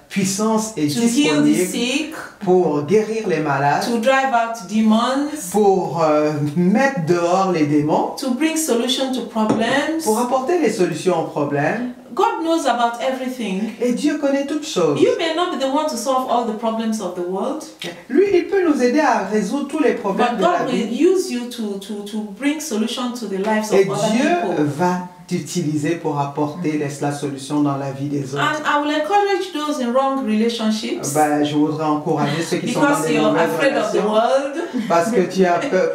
puissance est to heal the disponible sick, pour guérir les malades, to drive out demons, pour mettre dehors les démons, to bring solution to problems. pour apporter les solutions aux problèmes. God knows about everything. Et Dieu connaît toutes choses. You may not be the one to solve all the problems of the world, Lui, il peut nous aider à résoudre tous les problèmes but de la God will vie. use you to bring solution to the lives of Et other Dieu people. va t'utiliser pour apporter la solution dans la vie des autres. And I will encourage those in wrong relationships Ben, je voudrais encourager ceux qui sont dans because des you're mauvaises afraid of the relations. world. Parce que tu as peur,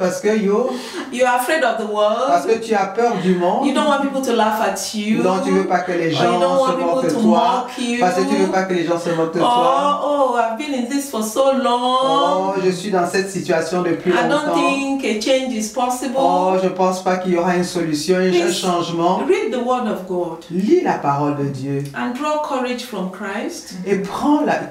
You're afraid of the parce world. que tu as peur du monde. You don't want people to laugh at you. Non, tu veux pas que les Or you gens don't se want moquent de people to toi. mock you. Parce que tu veux pas que les gens se moquent de toi. Oh, I've been in this for so long. Oh, je suis dans cette situation depuis I don't longtemps. think a change is possible. Oh, je pense pas qu'il y aura une solution, un Please. changement. Read the word of God Lis la parole de Dieu and draw courage from Christ et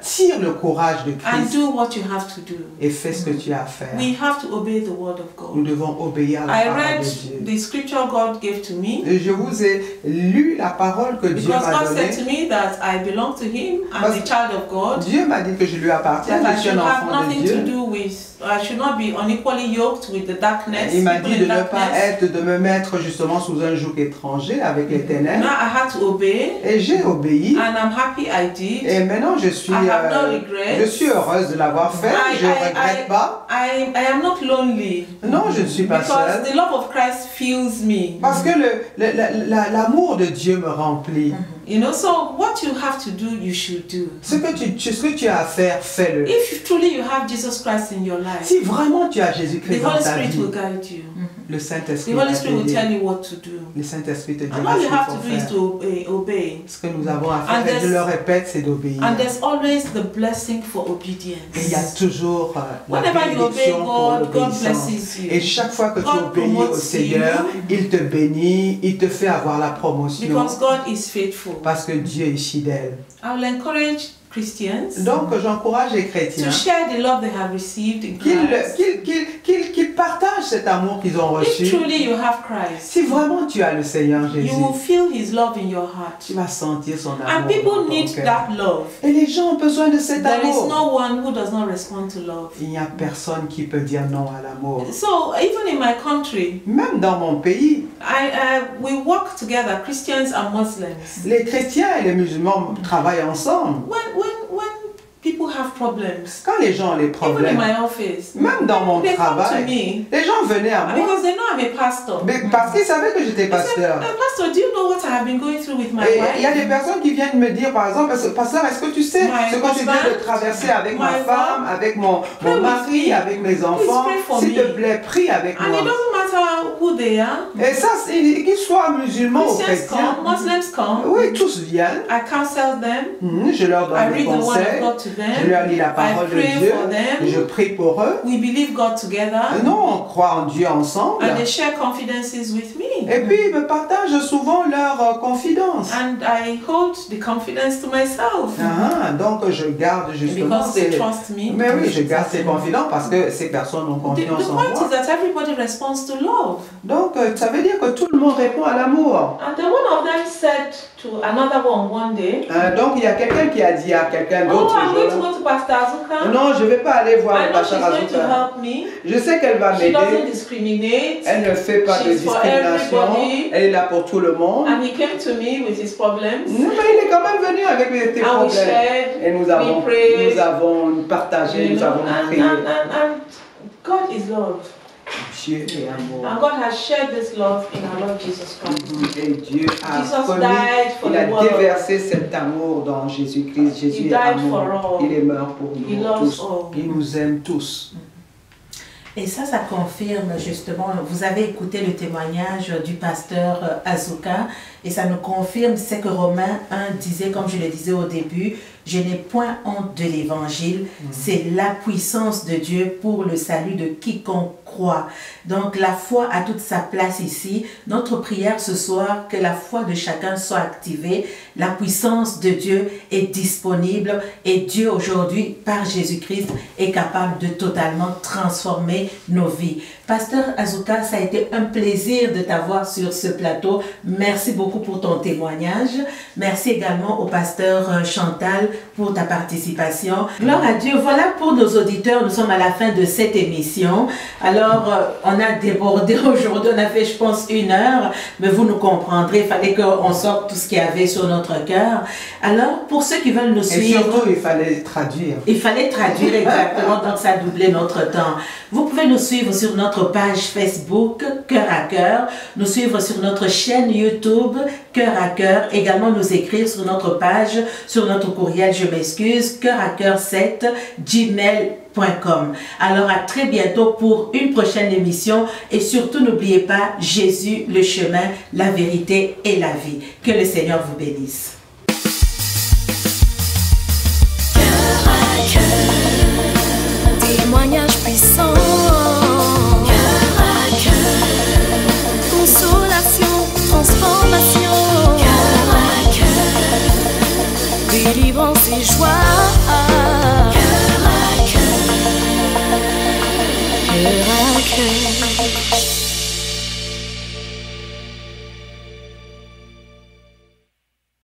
tire le courage de and Christ do what you have to do. et fais ce que tu as à faire. We have to obey the word of Nous God. devons obéir à la I parole read de Dieu. the scripture God gave to me Et je vous ai lu la parole que Dieu because m'a God said donnée. to me that I belong to Him. I'm Parce- the child of God. Dieu m'a dit que je lui appartiens, That I je suis should un have enfant de nothing to Dieu. do with, I should not be unequally yoked with the darkness. Il m'a people dit de in ne pas darkness. de me mettre justement sous un joug étranger avec les Now ténèbres. I had to obey, Et j'ai obéi. and I'm happy I did. Et maintenant je suis heureuse de l'avoir fait. Je ne regrette pas. I am not lonely Non, je ne suis pas because seule. the love of Christ fills me. Parce que l'amour de Dieu me remplit. You know, so what you have to do, you should do. Ce que tu as à faire, fais-le. If truly you have Jesus Christ in your life, Si vraiment tu as the Jésus-Christ dans Holy ta Spirit vie, will guide you. le The Saint-Esprit Holy va Spirit will tell t'aider. you what to do. Le Saint-Esprit te And dira all ce you qu'il have faut to do is faire. to obey. Ce que nous avons à And faire, et je there's- le répète, c'est d'obéir. And there's always the blessing for obedience. Et il y a toujours la Whenever you obey bénédiction pour God, God l'obéissance. blesses you. Et chaque fois que tu God obéis au promotes Seigneur, you. il te bénit, il te fait avoir la promotion. Because God is faithful. Parce que Dieu est fidèle. I will encourage Christians Donc j'encourage les chrétiens to share the love they have received in qu'ils Christ. qu'ils partagent cet amour qu'ils ont If reçu. truly you have Christ, Si vraiment tu as le Seigneur you Jésus, will feel His love in your heart. tu vas sentir son amour. And dans people ton need cœur. that love. Et les gens ont besoin de cet There is amour. no one who does not respond to love. Il n'y a personne qui peut dire non à l'amour. So even in my country, Même dans mon pays, we work together, Christians and Muslims. les chrétiens et les musulmans travaillent ensemble. When people have problems, Quand les gens ont les even in problèmes, my office, même dans mon they come to travail, me les gens venaient à moi because they know I'm a pastor. mais parce qu'ils savaient que j'étais They said, pasteur. Pastor, do you know what I have been going through with my Et wife? il y a des personnes qui viennent me dire, par exemple, pasteur, est-ce que tu sais My ce que tu viens de husband, traverser avec ma my femme, avec mon Pray with mari, me. avec mes enfants? pray for S'il te me. plaît, prie avec And it moi. doesn't matter who they are. Et ça, qu'ils soient musulmans ou Christians chrétiens, come, Muslims come. oui, tous viennent. I counsel them. Je leur I donne des read the word conseils. of God to Je them. leur lis la parole I de pray Dieu. for them. Je prie pour eux. We believe God together. Non, on croit en Dieu ensemble. And they share confidences with me. Et puis, ils me partagent souvent leurs confidences. And I hold the confidence to myself. Donc, je garde justement Because they trust me. Mais oui, je garde ces confidences parce que ces personnes ont The confiance en point is moi. that everybody responds to love. Donc, ça veut dire que tout le monde répond à l'amour. And then one of them said to another one day, Donc, il y a quelqu'un qui a dit à quelqu'un oh, d'autre, I'm going to go to Pastor Azuka. non, je ne vais pas aller voir I le know she's pasteur going to Azuka. help me. Je sais qu'elle va She m'aider. doesn't discriminate. Elle ne fait pas de She's for discrimination. everybody. Elle est là pour tout le monde. And he came to me with his problems. Non, mais il est quand même venu avec tes And we problèmes. shared, Et nous we prayed, avons partagé, you nous know, avons prié. and God is love. Dieu est amour. And God has shared this love in our Lord Jesus Christ. Et Dieu a Jesus commis, died for il a the world. déversé cet amour dans Jésus-Christ. Jésus He est died amour. for all. Il est mort pour He nous loves tous. all. Il nous aime tous. Et ça confirme justement, vous avez écouté le témoignage du pasteur Azuka Et ça nous confirme ce que Romains 1 disait, comme je le disais au début, je n'ai point honte de l'évangile, c'est la puissance de Dieu pour le salut de quiconque croit. Donc la foi a toute sa place ici. Notre prière ce soir, que la foi de chacun soit activée. La puissance de Dieu est disponible et Dieu aujourd'hui, par Jésus-Christ, est capable de totalement transformer nos vies. Pasteur Azuka, ça a été un plaisir de t'avoir sur ce plateau. Merci beaucoup pour ton témoignage. Merci également au pasteur Chantal pour ta participation. Gloire à Dieu. Voilà pour nos auditeurs, nous sommes à la fin de cette émission. Alors, on a débordé aujourd'hui, on a fait, je pense, 1 heure, mais vous nous comprendrez, il fallait qu'on sorte tout ce qu'il y avait sur notre cœur. Alors, pour ceux qui veulent nous suivre... Et surtout, il fallait traduire. Il fallait traduire, exactement, donc ça a doublé notre temps. Vous pouvez nous suivre sur notre page Facebook, Cœur à Cœur, nous suivre sur notre chaîne YouTube, Cœur à Cœur, également nous écrire sur notre page, sur notre courriel, je m'excuse, coeuracœur7@gmail.com. Alors à très bientôt pour une prochaine émission et surtout n'oubliez pas Jésus, le chemin, la vérité et la vie. Que le Seigneur vous bénisse. Cœur à cœur, témoignage puissant. Cœur à cœur, consolation, transformation. Cœur à cœur, délivrance et joie.